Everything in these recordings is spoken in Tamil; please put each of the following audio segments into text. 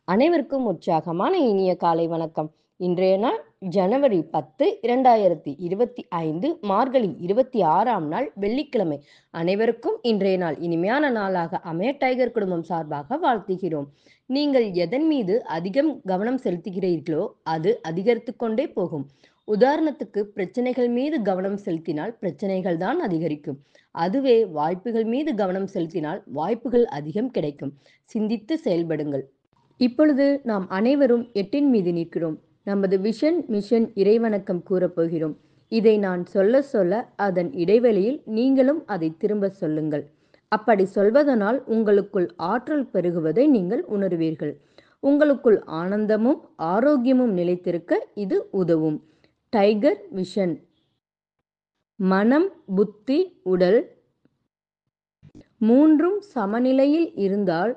அனைவருக்கும் உற்சாகமான இனிய காலை வணக்கம். இன்றைய நாள் ஜனவரி 10, 2025 மார்கழி 26ஆம் நாள் வெள்ளிக்கிழமை. அனைவருக்கும் இன்றைய நாள் இனிமையான நாளாக அமைய டைகர் குடும்பம் சார்பாக வாழ்த்துகிறோம். நீங்கள் எதன் மீது அதிகம் கவனம் செலுத்துகிறீர்களோ அது அதிகரித்து கொண்டே போகும். உதாரணத்துக்கு பிரச்சனைகள் மீது கவனம் செலுத்தினால் பிரச்சனைகள் தான் அதிகரிக்கும். அதுவே வாய்ப்புகள் மீது கவனம் செலுத்தினால் வாய்ப்புகள் அதிகம் கிடைக்கும். சிந்தித்து செயல்படுங்கள். இப்பொழுது நாம் அனைவரும் எட்டின் மீது நிற்கிறோம். நமது விஷன் மிஷன் இறைவணக்கம் கூறப்போகிறோம். இதை நான் சொல்ல சொல்ல அதன் இடைவெளியில் நீங்களும் அதை திரும்ப சொல்லுங்கள். அப்படி சொல்வதனால் உங்களுக்குள் ஆற்றல் பெருகுவதை நீங்கள் உணர்வீர்கள். உங்களுக்குள் ஆனந்தமும் ஆரோக்கியமும் நிலைத்திருக்க இது உதவும். Tiger vision. மனம், புத்தி, உடல் மூன்றும் சமநிலையில் இருந்தால்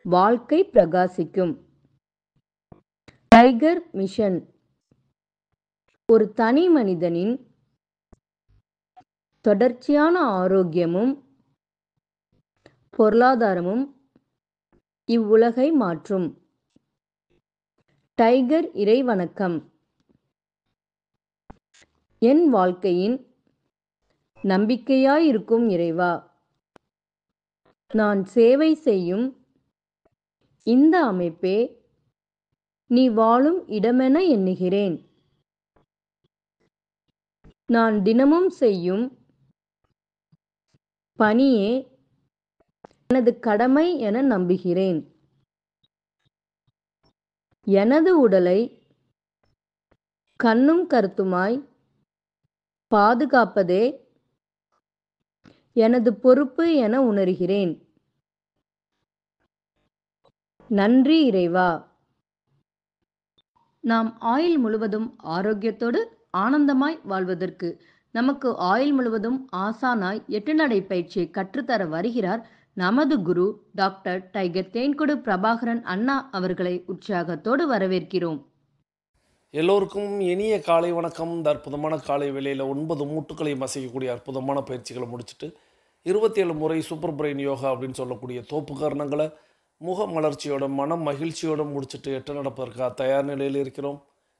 வாழ்க்கை பிரகாசிக்கும். Tiger mission. ஒரு தனி மனிதனின் தொடர்ச்சியான ஆரோக்கியமும் பொருளாதாரமும் இவ்வுலகை மாற்றும். டைகர் இறைவணக்கம். என் வாழ்க்கையின் நம்பிக்கையாயிருக்கும் இறைவா, நான் சேவை செய்யும் இந்த அமைப்பே நீ வாழும் இடமென எண்ணுகிறேன். நான் தினமும் செய்யும் பணியே எனது கடமை என நம்புகிறேன். எனது உடலை கண்ணும் கருத்துமாய் பாதுகாப்பதே எனது பொறுப்பு என உணர்கிறேன். நன்றி இறைவா. நாம் ஆயுள் முழுவதும் ஆரோக்கியத்தோடு ஆனந்தமாய் வாழ்வதற்கு நமக்கு ஆயுள் முழுவதும் ஆசானாய் 8 நடை பயிற்சியை கற்றுத்தர வருகிறார் நமது குரு டாக்டர் டைகர் தேன்கொடு பிரபாகரன் அண்ணா அவர்களை உற்சாகத்தோடு வரவேற்கிறோம். எல்லோருக்கும் இனிய காலை வணக்கம். இந்த அற்புதமான காலை வேளையில் 9 மூட்டுக்களை அசைக்கக்கூடிய அற்புதமான பயிற்சிகளை முடிச்சுட்டு 27 முறை சூப்பர் பிரெயின் யோகா அப்படின்னு சொல்லக்கூடிய தோப்பு காரணங்களை முக மலர்ச்சியோட மனம் மகிழ்ச்சியோடு முடிச்சுட்டு 8 நடப்பதற்காக தயார் நிலையில் இருக்கிறோம்.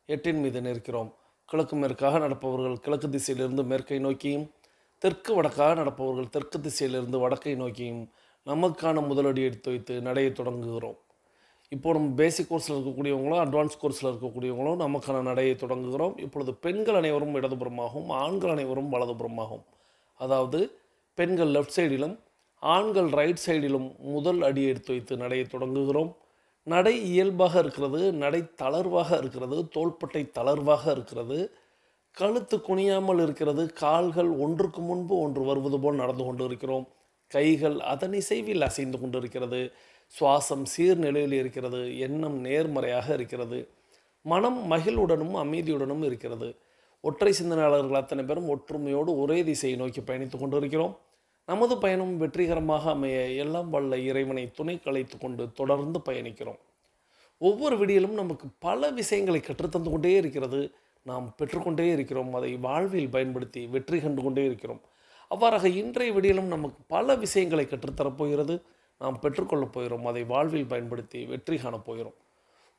8 மீது நிற்கிறோம். கிழக்கு மேற்காக நடப்பவர்கள் கிழக்கு திசையிலிருந்து மேற்கை நோக்கியும், தெற்கு வடக்காக நடப்பவர்கள் தெற்கு திசையிலிருந்து வடக்கை நோக்கியும் நமக்கான முதலடி எடுத்து வைத்து நடையை தொடங்குகிறோம். இப்போது நம்ம பேசிக் கோர்ஸில் இருக்கக்கூடியவங்களும் அட்வான்ஸ் கோர்ஸில் இருக்கக்கூடியவங்களும் நமக்கான நடையை தொடங்குகிறோம். இப்பொழுது பெண்கள் அனைவரும் இடதுபுறமாகவும் ஆண்கள் அனைவரும் வலதுபுறமாகவும், அதாவது பெண்கள் லெஃப்ட் சைடிலும் ஆண்கள் ரைட் சைடிலும் முதல் அடி எடுத்து வைத்து நடையை தொடங்குகிறோம். நடை இயல்பாக இருக்கிறது, நடை தளர்வாக இருக்கிறது, தோள்பட்டை தளர்வாக இருக்கிறது, கழுத்து குனியாமல் இருக்கிறது, கால்கள் ஒன்றுக்கு முன்பு ஒன்று வருவது போல் நடந்து கொண்டு இருக்கிறோம். கைகள் அதன் இசைவில் அசைந்து கொண்டு இருக்கிறது. சுவாசம் சீர்நிலையில் இருக்கிறது. எண்ணம் நேர்மறையாக இருக்கிறது. மனம் மகிழ்வுடனும் அமைதியுடனும் இருக்கிறது. ஒற்றை சிந்தனையாளர்கள் அத்தனை பேரும் ஒற்றுமையோடு ஒரே திசையை நோக்கி பயணித்து கொண்டு இருக்கிறோம். நமது பயணம் வெற்றிகரமாக அமைய எல்லாம் வல்ல இறைவனை துணை கலைத்து கொண்டு தொடர்ந்து பயணிக்கிறோம். ஒவ்வொரு விடியிலும் நமக்கு பல விஷயங்களை கற்றுத்தந்து கொண்டே இருக்கிறது. நாம் பெற்றுக்கொண்டே இருக்கிறோம். அதை வாழ்வில் பயன்படுத்தி வெற்றி கண்டு கொண்டே இருக்கிறோம். அவ்வாறாக இன்றைய விடியிலும் நமக்கு பல விஷயங்களை கற்றுத்தரப்போகிறது. நாம் பெற்றுக்கொள்ளப் போகிறோம். அதை வாழ்வில் பயன்படுத்தி வெற்றி காணப் போகிறோம்.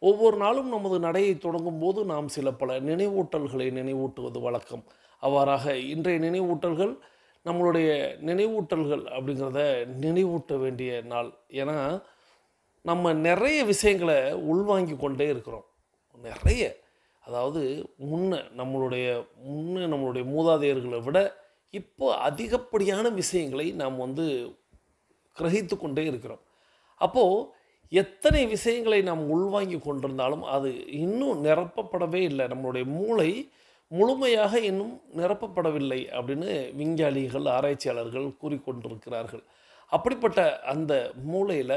ஒவ்வொரு நாளும் நமது நடையை தொடங்கும் போது நாம் சில பல நினைவூட்டல்களை நினைவூட்டுவது வழக்கம். அவ்வாறாக இன்றைய நினைவூட்டல்கள் நம்மளுடைய நினைவூட்டல்கள் அப்படிங்கிறத நினைவூட்ட வேண்டிய நாள். ஏன்னா நம்ம நிறைய விஷயங்களை உள்வாங்கி கொண்டே இருக்கிறோம். நிறைய, அதாவது நம்மளுடைய மூதாதையர்களை விட இப்போ அதிகப்படியான விஷயங்களை நாம் கிரகித்து கொண்டே இருக்கிறோம். அப்போது எத்தனை விஷயங்களை நாம் உள்வாங்கி கொண்டிருந்தாலும் அது இன்னும் நிரப்பப்படவே இல்லை. நம்மளுடைய மூளை முழுமையாக இன்னும் நிரப்பப்படவில்லை அப்படின்னு விஞ்ஞானிகள் ஆராய்ச்சியாளர்கள் கூறிக்கொண்டிருக்கிறார்கள். அப்படிப்பட்ட அந்த மூளையில்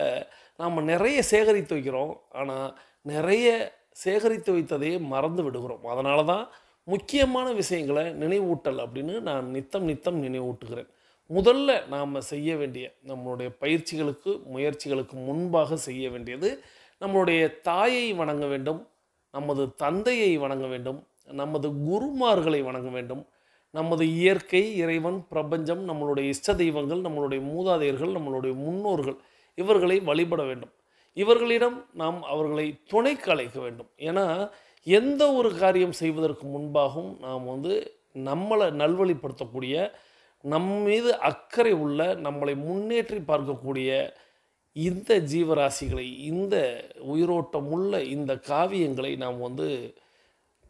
நாம் நிறைய சேகரித்து வைக்கிறோம். ஆனால் நிறைய சேகரித்து வைத்ததையே மறந்து விடுகிறோம். அதனால தான் முக்கியமான விஷயங்களை நினைவூட்டல் அப்படின்னு நான் நித்தம் நினைவூட்டுகிறேன். முதல்ல நாம் செய்ய வேண்டிய நம்மளுடைய பயிற்சிகளுக்கு முயற்சிகளுக்கு முன்பாக செய்ய வேண்டியது நம்மளுடைய தாயை வணங்க வேண்டும், நமது தந்தையை வணங்க வேண்டும், நமது குருமார்களை வணங்க வேண்டும், நமது இயற்கை, இறைவன், பிரபஞ்சம், நம்மளுடைய இஷ்ட தெய்வங்கள், நம்மளுடைய மூதாதையர்கள், நம்மளுடைய முன்னோர்கள், இவர்களை வழிபட வேண்டும். இவர்களிடம் நாம் அவர்களை துணைக்கு அழைக்க வேண்டும். ஏன்னா, எந்த ஒரு காரியம் செய்வதற்கு முன்பாகவும் நாம் நம்மளை நல்வழிப்படுத்தக்கூடிய, நம் மீது அக்கறை உள்ள, நம்மளை முன்னேற்றி பார்க்கக்கூடிய இந்த ஜீவராசிகளை, இந்த உயிரோட்டமுள்ள இந்த காவியங்களை நாம்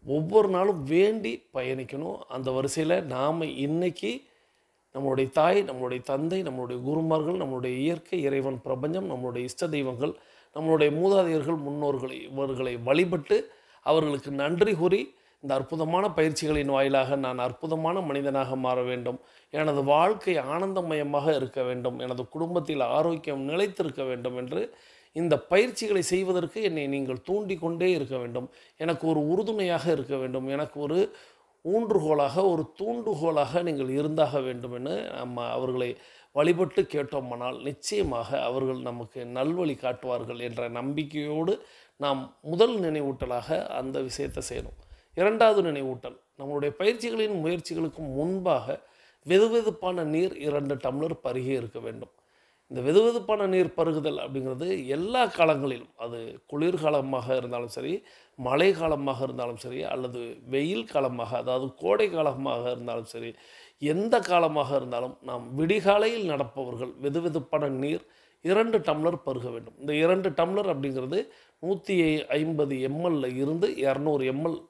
ஒவ்வொரு நாளும் வேண்டி பயணிக்கணும். அந்த வரிசையில் நாம் இன்னைக்கு நம்மளுடைய தாய், நம்மளுடைய தந்தை, நம்மளுடைய குருமார்கள், நம்மளுடைய இயற்கை, இறைவன், பிரபஞ்சம், நம்மளுடைய இஷ்ட தெய்வங்கள், நம்மளுடைய மூதாதையர்கள், முன்னோர்களை இவர்களை வழிபட்டு அவர்களுக்கு நன்றி கூறி இந்த அற்புதமான பயிற்சிகளின் வாயிலாக நான் அற்புதமான மனிதனாக மாற வேண்டும், எனது வாழ்க்கை ஆனந்தமயமாக இருக்க வேண்டும், எனது குடும்பத்தில் ஆரோக்கியம் நிலைத்திருக்க வேண்டும் என்று இந்த பயிற்சிகளை செய்வதற்கு என்னை நீங்கள் தூண்டி கொண்டே இருக்க வேண்டும். எனக்கு ஒரு உறுதுணையாக இருக்க வேண்டும், எனக்கு ஒரு ஊன்றுகோலாக, ஒரு தூண்டுகோலாக நீங்கள் இருந்தாக வேண்டும் என்று நம்ம அவர்களை வழிபட்டு கேட்டோமானால் நிச்சயமாக அவர்கள் நமக்கு நல்வழி காட்டுவார்கள் என்ற நம்பிக்கையோடு நாம் முதல் நினைவூட்டலாக அந்த விஷயத்தை செய்யணும். இரண்டாவது நினைவூட்டல், நம்மளுடைய பயிற்சிகளின் முயற்சிகளுக்கு முன்பாக வெதுவெதுப்பான நீர் 2 டம்ளர் பருகி இருக்க வேண்டும். இந்த வெதுவெதுப்பான நீர் பருகுதல் அப்படிங்கிறது எல்லா காலங்களிலும், அது குளிர்காலமாக இருந்தாலும் சரி, மழை காலமாக இருந்தாலும் சரி, அல்லது வெயில் காலமாக, அதாவது கோடை காலமாக இருந்தாலும் சரி, எந்த காலமாக இருந்தாலும் நாம் விடிகாலையில் நடப்பவர்கள் வெதுவெதுப்பான நீர் 2 டம்ளர் பருக வேண்டும். இந்த 2 டம்ளர் அப்படிங்கிறது 150 எம்எல்ல இருந்து 200 எம்எல்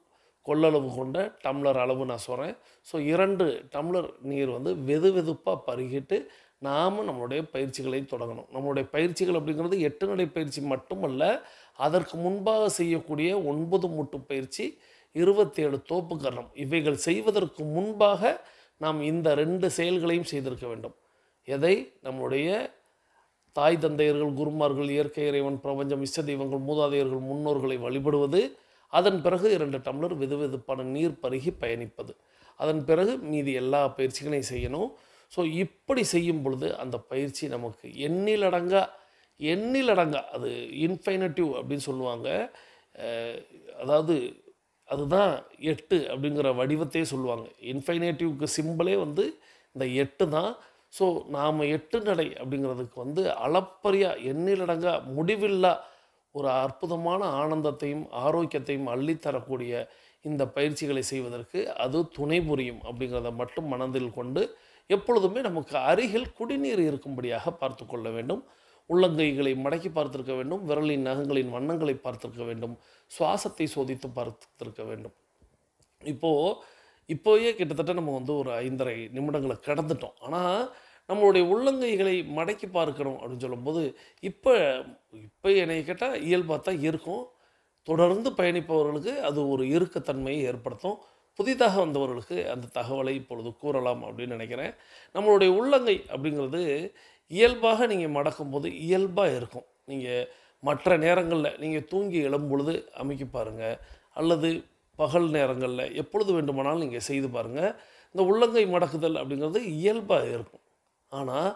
கொள்ளளவு கொண்ட டம்ளர் அளவு நான் சொல்கிறேன். ஸோ 2 டம்ளர் நீர் வெது வெதுப்பாக பருகிட்டு நாம் நம்மளுடைய பயிற்சிகளை தொடங்கணும். நம்மளுடைய பயிற்சிகள் அப்படிங்கிறது 8 நடை பயிற்சி மட்டுமல்ல, அதற்கு முன்பாக செய்யக்கூடிய 9 மூட்டு பயிற்சி, 27 தோப்பு கரணம், இவைகள் செய்வதற்கு முன்பாக நாம் இந்த 2 செயல்களையும் செய்திருக்க வேண்டும். எதை? நம்முடைய தாய் தந்தையர்கள், குருமார்கள், இயற்கை, இறைவன், பிரபஞ்சம், இஷ்ட தெய்வங்கள், மூதாதையர்கள், முன்னோர்களை வழிபடுவது, அதன் பிறகு 2 டம்ளர் வெதுவெதுப்பான நீர் பருகி பயணிப்பது, அதன் பிறகு மீதி எல்லா பயிற்சிகளையும் செய்யணும். ஸோ இப்படி செய்யும் பொழுது அந்த பயிற்சி நமக்கு எண்ணிலடங்கா அது இன்ஃபைனட்டிவ் அப்படின்னு சொல்லுவாங்க. அதாவது அதுதான் 8 அப்படிங்கிற வடிவத்தையே சொல்லுவாங்க. இன்ஃபைனேட்டிவ்க்கு சிம்பிளே இந்த 8 தான். ஸோ நாம் 8 நடை அப்படிங்கிறதுக்கு அளப்பரியா, எண்ணிலடங்கா, முடிவில்லா ஒரு அற்புதமான ஆனந்தத்தையும் ஆரோக்கியத்தையும் அள்ளித்தரக்கூடிய இந்த பயிற்சிகளை செய்வதற்கு அது துணை புரியும் அப்படிங்கிறத மட்டும் மனதில் கொண்டு எப்பொழுதுமே நமக்கு அருகில் குடிநீர் இருக்கும்படியாக பார்த்து கொள்ள வேண்டும். உள்ளங்கைகளை மடக்கி பார்த்திருக்க வேண்டும், விரலின் நகங்களின் வண்ணங்களை பார்த்திருக்க வேண்டும், சுவாசத்தை சோதித்து பார்த்திருக்க வேண்டும். இப்போயே கிட்டத்தட்ட நம்ம ஒரு 5.5 நிமிடங்களை கடந்துட்டோம். ஆனால் நம்மளுடைய உள்ளங்கைகளை மடக்கி பார்க்கணும் அப்படின்னு சொல்லும்போது இப்போ என்னை கேட்டால் இயல்பாக தான் இருக்கும். தொடர்ந்து பயணிப்பவர்களுக்கு அது ஒரு இறுக்கத்தன்மையை ஏற்படுத்தும். புதிதாக வந்தவர்களுக்கு அந்த தகவலை இப்பொழுது கூறலாம் அப்படின்னு நினைக்கிறேன். நம்மளுடைய உள்ளங்கை அப்படிங்கிறது இயல்பாக நீங்கள் மடக்கும்போது இயல்பாக இருக்கும். நீங்கள் மற்ற நேரங்களில் நீங்கள் தூங்கி எழும்பொழுது அமைக்கி பாருங்கள், அல்லது பகல் நேரங்களில் எப்பொழுது வேண்டுமானாலும் நீங்கள் செய்து பாருங்கள். இந்த உள்ளங்கை மடக்குதல் அப்படிங்கிறது இயல்பாக இருக்கும். ஆனால்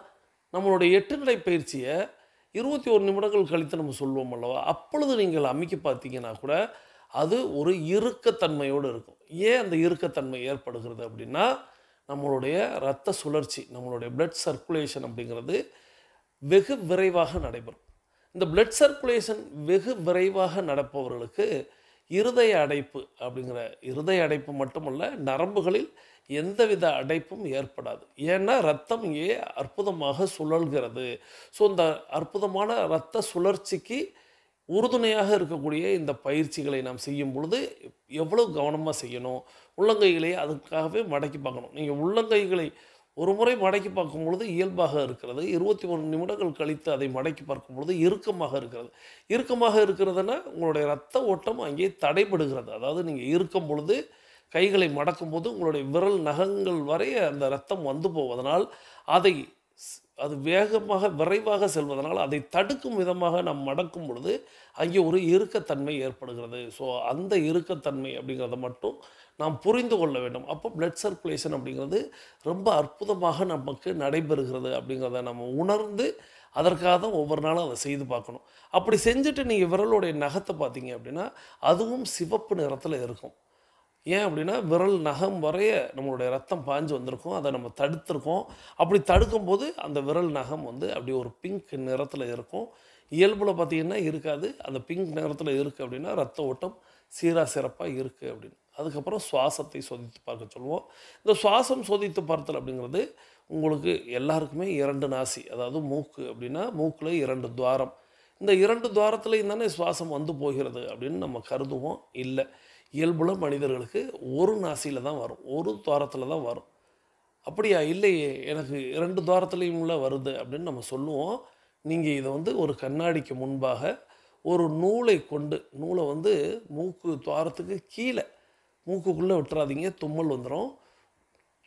நம்மளுடைய 8 நடை பயிற்சியை 21 நிமிடங்கள் கழித்து நம்ம சொல்லுவோம் அல்லவா, அப்பொழுது நீங்கள் அமைக்கி பார்த்தீங்கன்னா கூட அது ஒரு இறுக்கத்தன்மையோடு இருக்கும். ஏன் அந்த இறுக்கத்தன்மை ஏற்படுகிறது அப்படின்னா, நம்மளுடைய இரத்த சுழற்சி, நம்மளுடைய பிளட் சர்க்குலேஷன் அப்படிங்கிறது வெகு விரைவாக நடைபெறும். இந்த பிளட் சர்க்குலேஷன் வெகு விரைவாக நடப்பவர்களுக்கு இருதய அடைப்பு அப்படிங்கிற, இருதய அடைப்பு மட்டுமல்ல, நரம்புகளில் எந்தவித அடைப்பும் ஏற்படாது. ஏன்னா ரத்தம் இங்கே அற்புதமாக சுழல்கிறது. ஸோ இந்த அற்புதமான இரத்த சுழற்சிக்கு உறுதுணையாக இருக்கக்கூடிய இந்த பயிற்சிகளை நாம் செய்யும் பொழுது எவ்வளோ கவனமாக செய்யணும். உள்ளங்கைகளை அதுக்காகவே மடக்கி பார்க்கணும். நீங்கள் உள்ளங்கைகளை ஒரு முறை மடக்கி பார்க்கும் பொழுது இயல்பாக இருக்கிறது. 21 நிமிடங்கள் கழித்து அதை மடக்கி பார்க்கும் பொழுது இறுக்கமாக இருக்கிறது. இறுக்கமாக இருக்கிறதுனா உங்களுடைய இரத்த ஓட்டம் அங்கே தடைபடுகிறது. அதாவது நீங்கள் இருக்கும் பொழுது கைகளை மடக்கும் போது உங்களுடைய விரல் நகங்கள் வரை அந்த இரத்தம் போவதனால் அது வேகமாக விரைவாக செல்வதனால் அதை தடுக்கும் விதமாக நாம் மடக்கும் பொழுது அங்கே ஒரு இறுக்கத்தன்மை ஏற்படுகிறது. ஸோ அந்த இறுக்கத்தன்மை அப்படிங்கிறத மட்டும் நாம் புரிந்து கொள்ள வேண்டும். அப்போ பிளட் சர்க்குலேஷன் அப்படிங்கிறது ரொம்ப அற்புதமாக நமக்கு நடைபெறுகிறது அப்படிங்கிறத நம்ம உணர்ந்து அதற்காக தான் ஒவ்வொரு நாளும் அதை செய்து பார்க்கணும். அப்படி செஞ்சுட்டு நீங்கள் விரலுடைய நகத்தை பார்த்தீங்க அப்படின்னா அதுவும் சிவப்பு நிறத்தில் இருக்கும். ஏன் அப்படின்னா விரல் நகம் வரைய நம்மளுடைய ரத்தம் பாஞ்சு வந்திருக்கும், அதை நம்ம தடுத்திருக்கோம். அப்படி தடுக்கும்போது அந்த விரல் நகம் அப்படி ஒரு பிங்க் நிறத்தில் இருக்கும். இயல்பில் பார்த்தீங்கன்னா இருக்காது. அந்த பிங்க் நிறத்தில் இருக்குது அப்படின்னா ரத்த ஓட்டம் சீராக சிறப்பாக இருக்குது அப்படின்னு. அதுக்கப்புறம் சுவாசத்தை சோதித்து பார்க்க சொல்லுவோம். இந்த சுவாசம் சோதித்து பார்த்தல் அப்படிங்கிறது உங்களுக்கு எல்லாருக்குமே 2 நாசி, அதாவது மூக்கு அப்படின்னா மூக்கில் 2 துவாரம். இந்த 2 துவாரத்துலையும் தானே சுவாசம் வந்து போகிறது அப்படின்னு நம்ம கருதுவோம். இல்லை, இயல்புல மனிதர்களுக்கு ஒரு நாசியில் தான் வரும், ஒரு துவாரத்தில் தான் வரும். அப்படியா? இல்லையே, எனக்கு 2 துவாரத்துலயும்ல வருது அப்படின்னு நம்ம சொல்லுவோம். நீங்க இத வந்து ஒரு கண்ணாடிக்கு முன்பாக ஒரு நூலை கொண்டு, நூலை வந்து மூக்கு துவாரத்துக்கு கீழ, மூக்குக்குள்ள விட்டுறாதீங்க, தும்மல் வந்துரும்.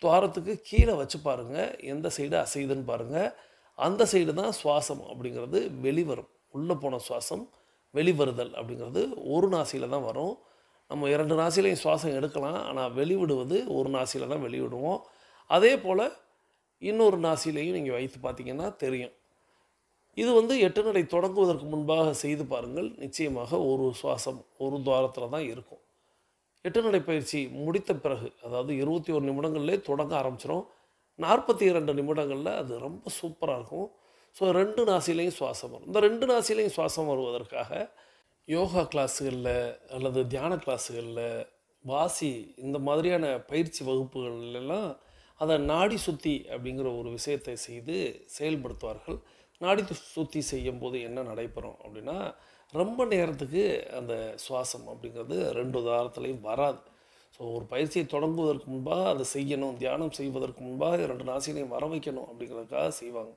துவாரத்துக்கு கீழ வச்சு பாருங்க. எந்த சைடு அசையுதுன்னு பாருங்க. அந்த சைடு தான் சுவாசம் அப்படிங்கிறது வெளிவரும். உள்ள போன சுவாசம் வெளிவருதல் அப்படிங்கிறது ஒரு நாசியில தான் வரும். நம்ம 2 நாசியிலையும் சுவாசம் எடுக்கலாம். ஆனா வெளிவிடுவது ஒரு நாசியில தான் வெளிவிடுவோம். அதே போல இன்னொரு நாசியிலையும் நீங்க வைத்து பார்த்தீங்கன்னா தெரியும். இது வந்து 8 நடை தொடங்குவதற்கு முன்பாக செய்து பாருங்கள். நிச்சயமாக ஒரு சுவாசம் ஒரு துவாரத்தில தான் இருக்கும். 8 நடை பயிற்சி முடித்த பிறகு, அதாவது 21 நிமிடங்கள்லே தொடங்க ஆரம்பிச்சிரும். 42 நிமிடங்கள்ல அது ரொம்ப சூப்பரா இருக்கும். ஸோ 2 நாசியிலையும் சுவாசம் வரும். இந்த 2 நாசியிலையும் சுவாசம் வருவதற்காக யோகா கிளாஸுகள்ல அல்லது தியான கிளாஸுகள்ல, வாசி இந்த மாதிரியான பயிற்சி வகுப்புகள்லாம் அதை நாடி சுத்தி அப்படிங்கிற ஒரு விஷயத்தை செய்து செயல்படுத்துவார்கள். நாடி சுத்தி செய்யும்போது என்ன நடைபெறும் அப்படின்னா, ரொம்ப நேரத்துக்கு அந்த சுவாசம் அப்படிங்கிறது 2 தாரத்துலையும் வராது. ஸோ ஒரு பயிற்சியை தொடங்குவதற்கு முன்பாக அதை செய்யணும், தியானம் செய்வதற்கு முன்பாக 2 நாசிகளையும் வர வைக்கணும் அப்படிங்கிறதுக்காக செய்வாங்க.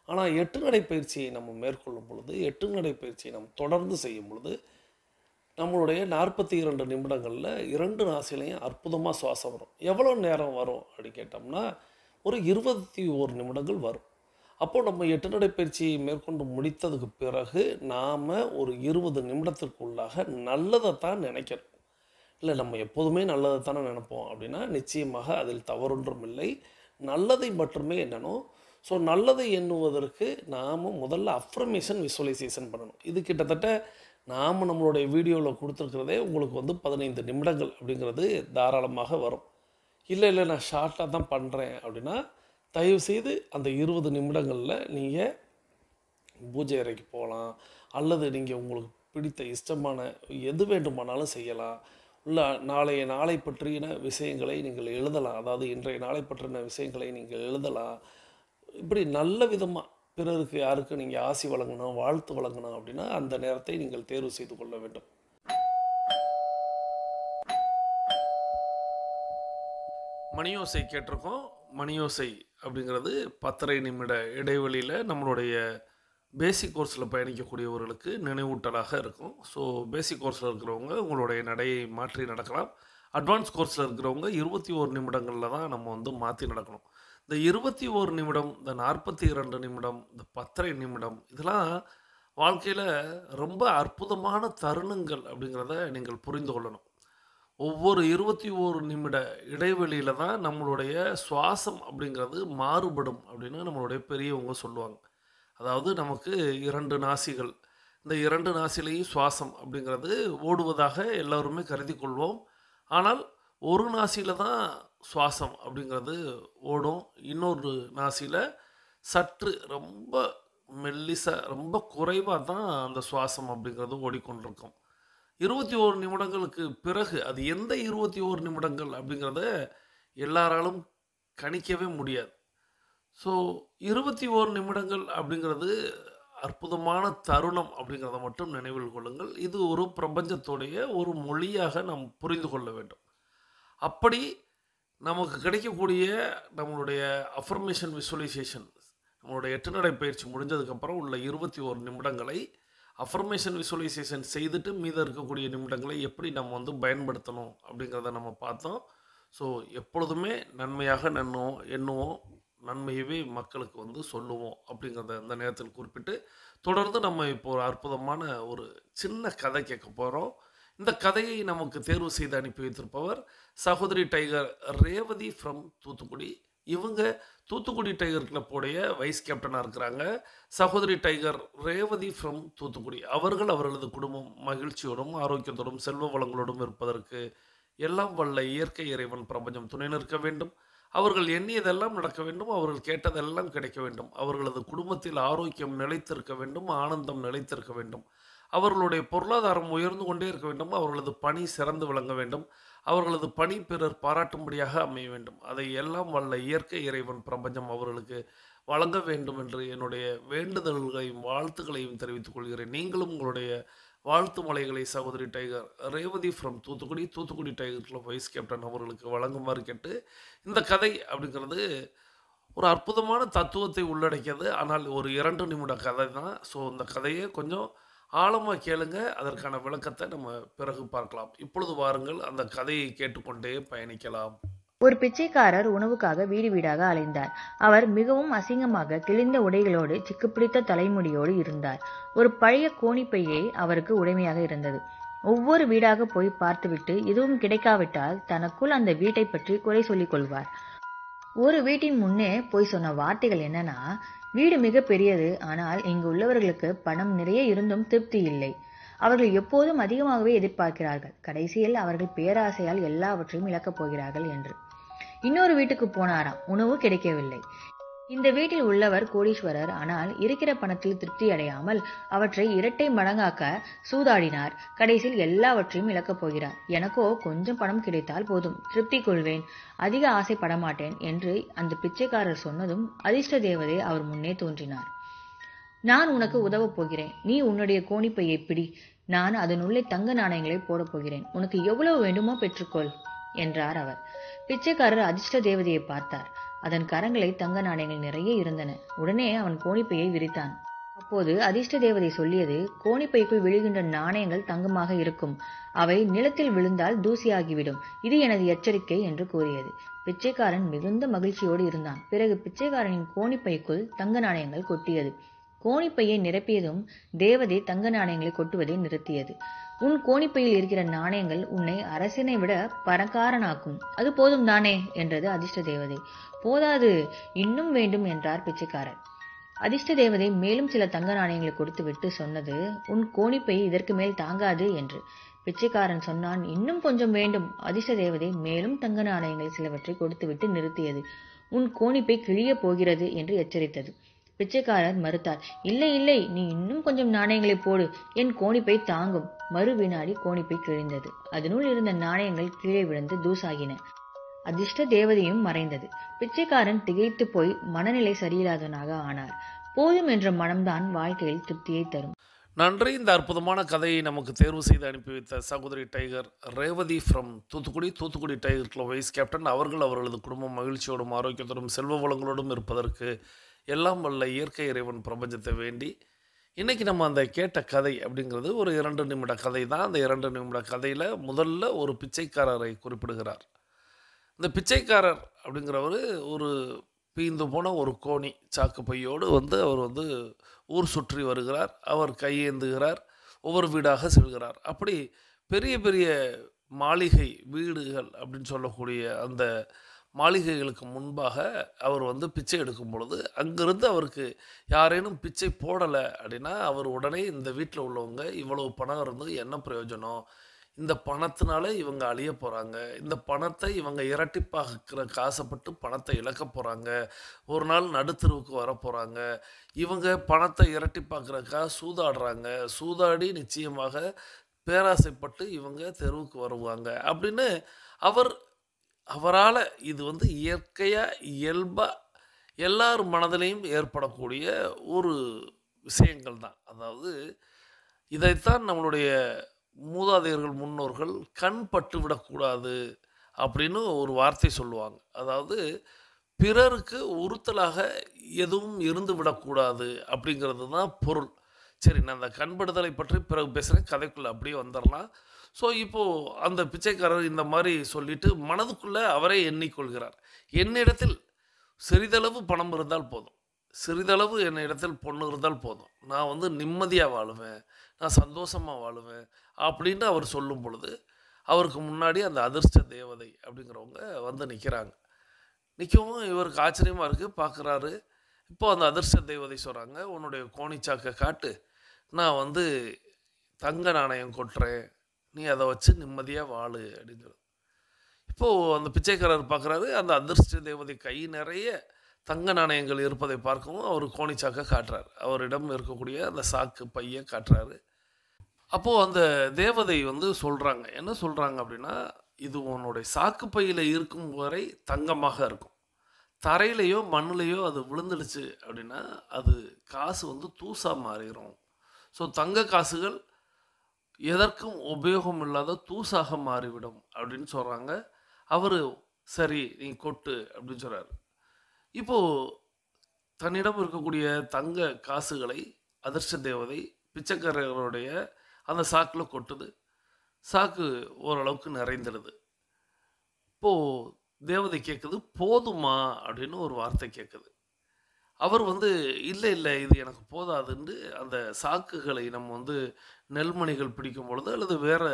ஆனால் 8 நடை பயிற்சியை நம்ம மேற்கொள்ளும் பொழுது, 8 நடை பயிற்சியை நம்ம தொடர்ந்து செய்யும் பொழுது, நம்மளுடைய 42 நிமிடங்களில் 2 நாசிலையும் அற்புதமாக சுவாசம் வரும். எவ்வளோ நேரம் வரும் அப்படின்னு கேட்டோம்னா, ஒரு 21 நிமிடங்கள் வரும். அப்போது நம்ம 8 நடைப்பயிற்சியை மேற்கொண்டு முடித்ததுக்கு பிறகு நாம் ஒரு 20 நிமிடத்திற்குள்ளாக நல்லதைத்தான் நினைக்கிறோம். இல்லை, நம்ம எப்போதுமே நல்லதை தானே நினைப்போம் அப்படின்னா நிச்சயமாக அதில் தவறொன்றும் இல்லை. நல்லதை மட்டுமே எண்ணணும். ஸோ நல்லதை எண்ணுவதற்கு நாம் முதல்ல அஃப்ரமேஷன் விசுவலைசேஷன் பண்ணணும். இது கிட்டத்தட்ட நாம் நம்மளுடைய வீடியோவில் கொடுத்துருக்கிறதே உங்களுக்கு வந்து 15 நிமிடங்கள் அப்படிங்கிறது தாராளமாக வரும். இல்லை நான் ஷார்ட்டாக தான் பண்ணுறேன் அப்படின்னா தயவுசெய்து அந்த 20 நிமிடங்களில் நீங்கள் பூஜை அறைக்கு போகலாம், அல்லது நீங்கள் உங்களுக்கு பிடித்த இஷ்டமான எது வேண்டுமானாலும் செய்யலாம். இல்லை, நாளை பற்றின விஷயங்களை நீங்கள் எழுதலாம். அதாவது இன்றைய நாளை பற்றின விஷயங்களை நீங்கள் எழுதலாம். இப்படி நல்ல விதமாக பிறருக்கு யாருக்கு நீங்கள் ஆசி வழங்கணும், வாழ்த்து வழங்கணும் அப்படின்னா அந்த நேரத்தை நீங்கள் தேர்வு செய்து கொள்ள வேண்டும். மணியோசை கேட்டிருக்கோம். மணியோசை அப்படிங்கிறது 10.5 நிமிட இடைவெளியில் நம்மளுடைய பேசிக் கோர்ஸில் பயணிக்கக்கூடியவர்களுக்கு நினைவூட்டலாக இருக்கும். ஸோ பேசிக் கோர்ஸில் இருக்கிறவங்க உங்களுடைய நடையை மாற்றி நடக்கலாம். அட்வான்ஸ் கோர்ஸில் இருக்கிறவங்க 21 நிமிடங்களில் தான் நம்ம வந்து மாற்றி நடக்கணும். இந்த 21 நிமிடம், இந்த 42 நிமிடம், இந்த 10.5 நிமிடம், இதெல்லாம் வாழ்க்கையில் ரொம்ப அற்புதமான தருணங்கள் அப்படிங்கிறத நீங்கள் புரிந்து கொள்ளணும். ஒவ்வொரு 21 நிமிட இடைவெளியில் தான் நம்மளுடைய சுவாசம் அப்படிங்கிறது மாறுபடும் அப்படின்னு நம்மளுடைய பெரியவங்க சொல்லுவாங்க. அதாவது நமக்கு 2 நாசிகள், இந்த 2 நாசிலையும் சுவாசம் அப்படிங்கிறது ஓடுவதாக எல்லோருமே கருதி கொள்வோம். ஆனால் ஒரு நாசியில் தான் சுவாசம் அப்படிங்கிறது ஓடும். இன்னொரு நாசியில் சற்று ரொம்ப மெல்லிசாக, ரொம்ப குறைவாக தான் அந்த சுவாசம் அப்படிங்கிறது ஓடிக்கொண்டிருக்கும். 21 நிமிடங்களுக்கு பிறகு அது எந்த 21 நிமிடங்கள் அப்படிங்கிறத எல்லாராலும் கணிக்கவே முடியாது. ஸோ 21 நிமிடங்கள் அப்படிங்கிறது அற்புதமான தருணம் அப்படிங்கிறத மட்டும் நினைவில் கொள்ளுங்கள். இது ஒரு பிரபஞ்சத்துடைய ஒரு மொழியாக நாம் புரிந்து கொள்ள வேண்டும். அப்படி நமக்கு கிடைக்கக்கூடிய நம்மளுடைய அஃபர்மேஷன் விசுவலைசேஷன், நம்மளுடைய 8 நடை பயிற்சி முடிஞ்சதுக்கப்புறம் உள்ள 21 நிமிடங்களை அஃபர்மேஷன் விசுவலைசேஷன் செய்துட்டு மீதம் இருக்கக்கூடிய நிமிடங்களை எப்படி நம்ம வந்து பயன்படுத்தணும் அப்படிங்கிறத நம்ம பார்த்தோம். ஸோ எப்பொழுதுமே நன்மையாக எண்ணுவோம், நன்மையவே மக்களுக்கு வந்து சொல்லுவோம் அப்படிங்கிறத இந்த நேரத்தில் குறிப்பிட்டு, தொடர்ந்து நம்ம இப்போ ஒரு அற்புதமான ஒரு சின்ன கதை கேட்க போகிறோம். இந்த கதையை நமக்கு தேர்வு செய்து அனுப்பி வைத்திருப்பவர் சகோதரி டைகர் ரேவதி ஃப்ரம் தூத்துக்குடி. இவங்க தூத்துக்குடி டைகர் கிளப்போடைய வைஸ் கேப்டனாக இருக்கிறாங்க. சகோதரி டைகர் ரேவதி ஃப்ரம் தூத்துக்குடி அவர்களது குடும்பம் மகிழ்ச்சியோடும் ஆரோக்கியத்தோடும் செல்வ வளங்களோடும் இருப்பதற்கு எல்லாம் வல்ல இயற்கை இறைவன் பிரபஞ்சம் துணை நிற்க வேண்டும். அவர்கள் எண்ணியதெல்லாம் நடக்க வேண்டும். அவர்கள் கேட்டதெல்லாம் கிடைக்க வேண்டும். அவர்களது குடும்பத்தில் ஆரோக்கியம் நிலைத்திருக்க வேண்டும். ஆனந்தம் நிலைத்திருக்க வேண்டும். அவர்களுடைய பொருளாதாரம் உயர்ந்து கொண்டே இருக்க வேண்டும். அவர்களது பணி சிறந்து விளங்க வேண்டும். அவர்களது பணி பிறர் பாராட்டும்படியாக அமைய வேண்டும். அதை எல்லாம் வல்ல இயற்கை இறைவன் பிரபஞ்சம் அவர்களுக்கு வழங்க வேண்டும் என்று என்னுடைய வேண்டுதல்களையும் வாழ்த்துக்களையும் தெரிவித்துக் கொள்கிறேன். நீங்களும் உங்களுடைய வாழ்த்து மலைகளை சகோதரி tiger Revathi from Thoothukudi, Thoothukudi tiger club vice captain அவர்களுக்கு வழங்குமாறு கேட்டு, இந்த கதை அப்படிங்கிறது ஒரு அற்புதமான தத்துவத்தை உள்ளடக்கியது. ஆனால் ஒரு 2 நிமிட கதை தான். ஸோ இந்த கதையை கொஞ்சம் ஆழமா கேளுங்க. அதற்கான விளக்கத்தை நம்ம பிறகு பார்க்கலாம். இப்பொழுது வாருங்கள் அந்த கதையை கேட்டுக்கொண்டே பயணிக்கலாம். ஒரு பிச்சைக்காரர் உணவுக்காக வீடு வீடாக அலைந்தார். அவர் மிகவும் அசிங்கமாக கிழிந்த உடைகளோடு சிக்குப்பிடித்த தலைமுடியோடு இருந்தார். ஒரு பழைய கோணிப்பையே அவருக்கு உடைமையாக இருந்தது. ஒவ்வொரு வீடாக போய் பார்த்துவிட்டு எதுவும் கிடைக்காவிட்டால் தனக்குள் அந்த வீட்டை பற்றி குறை சொல்லிக் கொள்வார். ஒரு வீட்டின் முன்னே போய் சொன்ன வார்த்தைகள் என்னன்னா, வீடு மிக பெரியது, ஆனால் இங்கு உள்ளவர்களுக்கு பணம் நிறைய இருந்தும் திருப்தி இல்லை. அவர்கள் எப்போதும் அதிகமாகவே எதிர்பார்க்கிறார்கள். கடைசியில் அவர்கள் பேராசையால் எல்லாவற்றையும் இழக்கப் போகிறார்கள் என்று. இன்னொரு வீட்டுக்கு போனாராம். உணவு கிடைக்கவில்லை. இந்த வீட்டில் உள்ளவர் கோடீஸ்வரர். ஆனால் இருக்கிற பணத்தில் திருப்தி அடையாமல் அவற்றை இரட்டை மடங்காக்க சூதாடினார். கடைசியில் எல்லாவற்றையும் இழக்கப் போகிறார். எனக்கோ கொஞ்சம் பணம் கிடைத்தால் போதும், திருப்தி கொள்வேன், அதிக ஆசைப்பட மாட்டேன் என்று அந்த பிச்சைக்காரர் சொன்னதும் அதிர்ஷ்ட தேவதை அவர் முன்னே தோன்றினார். நான் உனக்கு உதவப் போகிறேன். நீ உன்னுடைய கோணிப்பையை பிடி. நான் அதனுள்ளே தங்க நாணயங்களை போடப் போகிறேன். உனக்கு எவ்வளவு வேண்டுமோ பெற்றுக்கொள் என்றார் அவர். பிச்சைக்காரர் அதிர்ஷ்ட தேவதையை பார்த்தார். அதன் கரங்களை தங்க நாணயங்கள் நிறைய இருந்தன. உடனே அவன் கோணிப்பையை விரித்தான். அப்போது அதிர்ஷ்ட தேவதை சொல்லியது, கோணிப்பைக்குள் விழுகின்ற நாணயங்கள் தங்கமாக இருக்கும். அவை நிலத்தில் விழுந்தால் தூசியாகிவிடும். இது எனது எச்சரிக்கை என்று கூறியது. பிச்சைக்காரன் மிகுந்த மகிழ்ச்சியோடு இருந்தான். பிறகு பிச்சைக்காரனின் கோணிப்பைக்குள் தங்க நாணயங்கள் கொட்டியது. கோணிப்பையை நிரப்பியதும் தேவதை தங்க நாணயங்களை கொட்டுவதை நிறுத்தியது. உன் கோணிப்பையில் இருக்கிற நாணயங்கள் உன்னை அரசனை விட பணக்காரனாக்கும். அது போதும் தானே என்றது அதிர்ஷ்ட தேவதை. போதாது, இன்னும் வேண்டும் என்றார் பிச்சைக்காரர். அதிர்ஷ்ட தேவதை மேலும் சில தங்க நாணயங்களை கொடுத்துவிட்டு சொன்னது, உன் கோணிப்பை இதற்கு மேல் தாங்காது என்று. பிச்சைக்காரன் சொன்னான், இன்னும் கொஞ்சம் வேண்டும். அதிர்ஷ்ட தேவதை மேலும் தங்க நாணயங்களை சிலவற்றை கொடுத்துவிட்டு நிறுத்தியது. உன் கோணிப்பை கிழிய போகிறது என்று எச்சரித்தது. பிச்சைக்காரர் மறுத்தார். இல்லை இல்லை, நீ இன்னும் கொஞ்சம் நாணயங்களை போடு, என் கோணிப்பை தாங்கும். மறு வினாடி கோணிப்பை கிழிந்தது. அதனுள் இருந்த நாணயங்கள் கீழே விழுந்து தூசாகின. அதிர்ஷ்ட தேவதையும் மறைந்தது. பிச்சைக்காரன் திகைத்து போய் மனநிலை சரியில்லாதவனாக ஆனார். போதும் என்ற மனம்தான் வாழ்க்கையில் திருப்தியை தரும். நன்றி. இந்த அற்புதமான கதையை நமக்கு தேர்வு செய்து அனுப்பி வைத்த சகோதரி tiger Revathi from Thoothukudi, Thoothukudi tiger club vice captain அவர்கள் அவர்களது குடும்பம் மகிழ்ச்சியோடும் ஆரோக்கியத்தோடும் செல்வ வளங்களோடும் இருப்பதற்கு எல்லாம் வல்ல இயற்கை இறைவன் பிரபஞ்சத்தை வேண்டி, இன்றைக்கி நம்ம அந்த கேட்ட கதை அப்படிங்கிறது ஒரு 2 நிமிட கதை தான். அந்த 2 நிமிட கதையில் முதல்ல ஒரு பிச்சைக்காரரை குறிப்பிடுகிறார். இந்த பிச்சைக்காரர் அப்படிங்கிறவர் ஒரு பீந்து போன ஒரு கோணி சாக்கு பையோடு அவர் ஊர் சுற்றி வருகிறார். அவர் கையேந்துகிறார். ஒவ்வொரு வீடாக செல்கிறார். அப்படி பெரிய பெரிய மாளிகை வீடுகள் அப்படின்னு சொல்லக்கூடிய அந்த மாளிகைகளுக்கு முன்பாக அவர் பிச்சை எடுக்கும் பொழுது, அங்கிருந்து அவருக்கு யாரேனும் பிச்சை போடலை அப்படின்னா அவர் உடனே இந்த வீட்டில் உள்ளவங்க இவ்வளவு பணம் இருந்து என்ன பிரயோஜனம், இந்த பணத்தினால இவங்க அழிய போகிறாங்க, இந்த பணத்தை இவங்க இரட்டிப்பாக்குற ஆசைப்பட்டு பணத்தை இழக்க போகிறாங்க, ஒரு நாள் நடுத்தருவுக்கு வரப்போகிறாங்க, இவங்க பணத்தை இரட்டிப்பாக்குறதுக்காக சூதாடுறாங்க, சூதாடி நிச்சயமாக பேராசைப்பட்டு இவங்க தெருவுக்கு வருவாங்க அப்படின்னு அவரால் இது இயற்கையாக இயல்பாக எல்லார் மனதிலையும் ஏற்படக்கூடிய ஒரு விஷயங்கள் தான். அதாவது இதைத்தான் நம்மளுடைய மூதாதையர்கள் முன்னோர்கள் கண் பட்டு விடக்கூடாது அப்படின்னு ஒரு வார்த்தை சொல்லுவாங்க. அதாவது பிறருக்கு உறுத்தலாக எதுவும் இருந்து விடக்கூடாது அப்படிங்கிறது தான் பொருள். சரி, நான் அந்த கண்படுதலை பற்றி பிறகு பேசுகிறேன், கதைக்குள்ளே அப்படியே வந்துடலாம். ஸோ இப்போது அந்த பிச்சைக்காரர் இந்த மாதிரி சொல்லிட்டு மனதுக்குள்ளே அவரே எண்ணிக்கொள்கிறார், என்னிடத்தில் சிறிதளவு பணம் இருந்தால் போதும், சிறிதளவு என்னிடத்தில் பொண்ணு இருந்தால் போதும், நான் நிம்மதியாக வாழுவேன், நான் சந்தோஷமாக வாழுவேன் அப்படின்னு அவர் சொல்லும் பொழுது அவருக்கு முன்னாடி அந்த அதிர்ஷ்ட தேவதை அப்படிங்கிறவங்க நிற்கிறாங்க. நிற்கவும் இவருக்கு ஆச்சரியமாக இருக்குது, பார்க்குறாரு. இப்போது அந்த அதிர்ஷ்ட தேவதை சொல்கிறாங்க, உன்னுடைய கோணிச்சாக்கை காட்டு, நான் தங்க நாணயம் கொட்டுறேன், நீ அதை வச்சு நிம்மதியாக வாழு அப்படின்னு சொல்லு. இப்போது அந்த பிச்சைக்காரர் பார்க்குறாரு, அந்த அதிர்ஷ்ட தேவதை கை நிறைய தங்க நாணயங்கள் இருப்பதை பார்க்கவும் அவர் கோணிச்சாக்க காட்டுறார். அவரிடம் இருக்கக்கூடிய அந்த சாக்கு பையை காட்டுறாரு. அப்போது அந்த தேவதை சொல்கிறாங்க, என்ன சொல்கிறாங்க அப்படின்னா, இது உன்னுடைய சாக்கு பையில் இருக்கும் வரை தங்கமாக இருக்கும். தரையிலையோ மண்ணுலையோ அது விழுந்துடுச்சு அப்படின்னா அது காசு தூசா மாறிடும். ஸோ தங்க காசுகள் எதற்கும் உபயோகம் இல்லாத தூசாக மாறிவிடும் அப்படின்னு சொல்கிறாங்க. அவர் சரி நீ கொட்டு அப்படின்னு சொல்கிறார். இப்போது தன்னிடம் இருக்கக்கூடிய தங்க காசுகளை அதிர்ஷ்ட தேவதை பிச்சைக்காரர்களுடைய அந்த சாக்கில் கொட்டுது. சாக்கு ஓரளவுக்கு நிறைந்துடுது. இப்போது தேவதை கேட்குது, போதுமா அப்படின்னு ஒரு வார்த்தை கேட்குது. அவர் இல்லை இல்லை இது எனக்கு போதாதுன்னு அந்த சாக்குகளை நம்ம நெல்மணிகள் பிடிக்கும் பொழுது அல்லது வேறு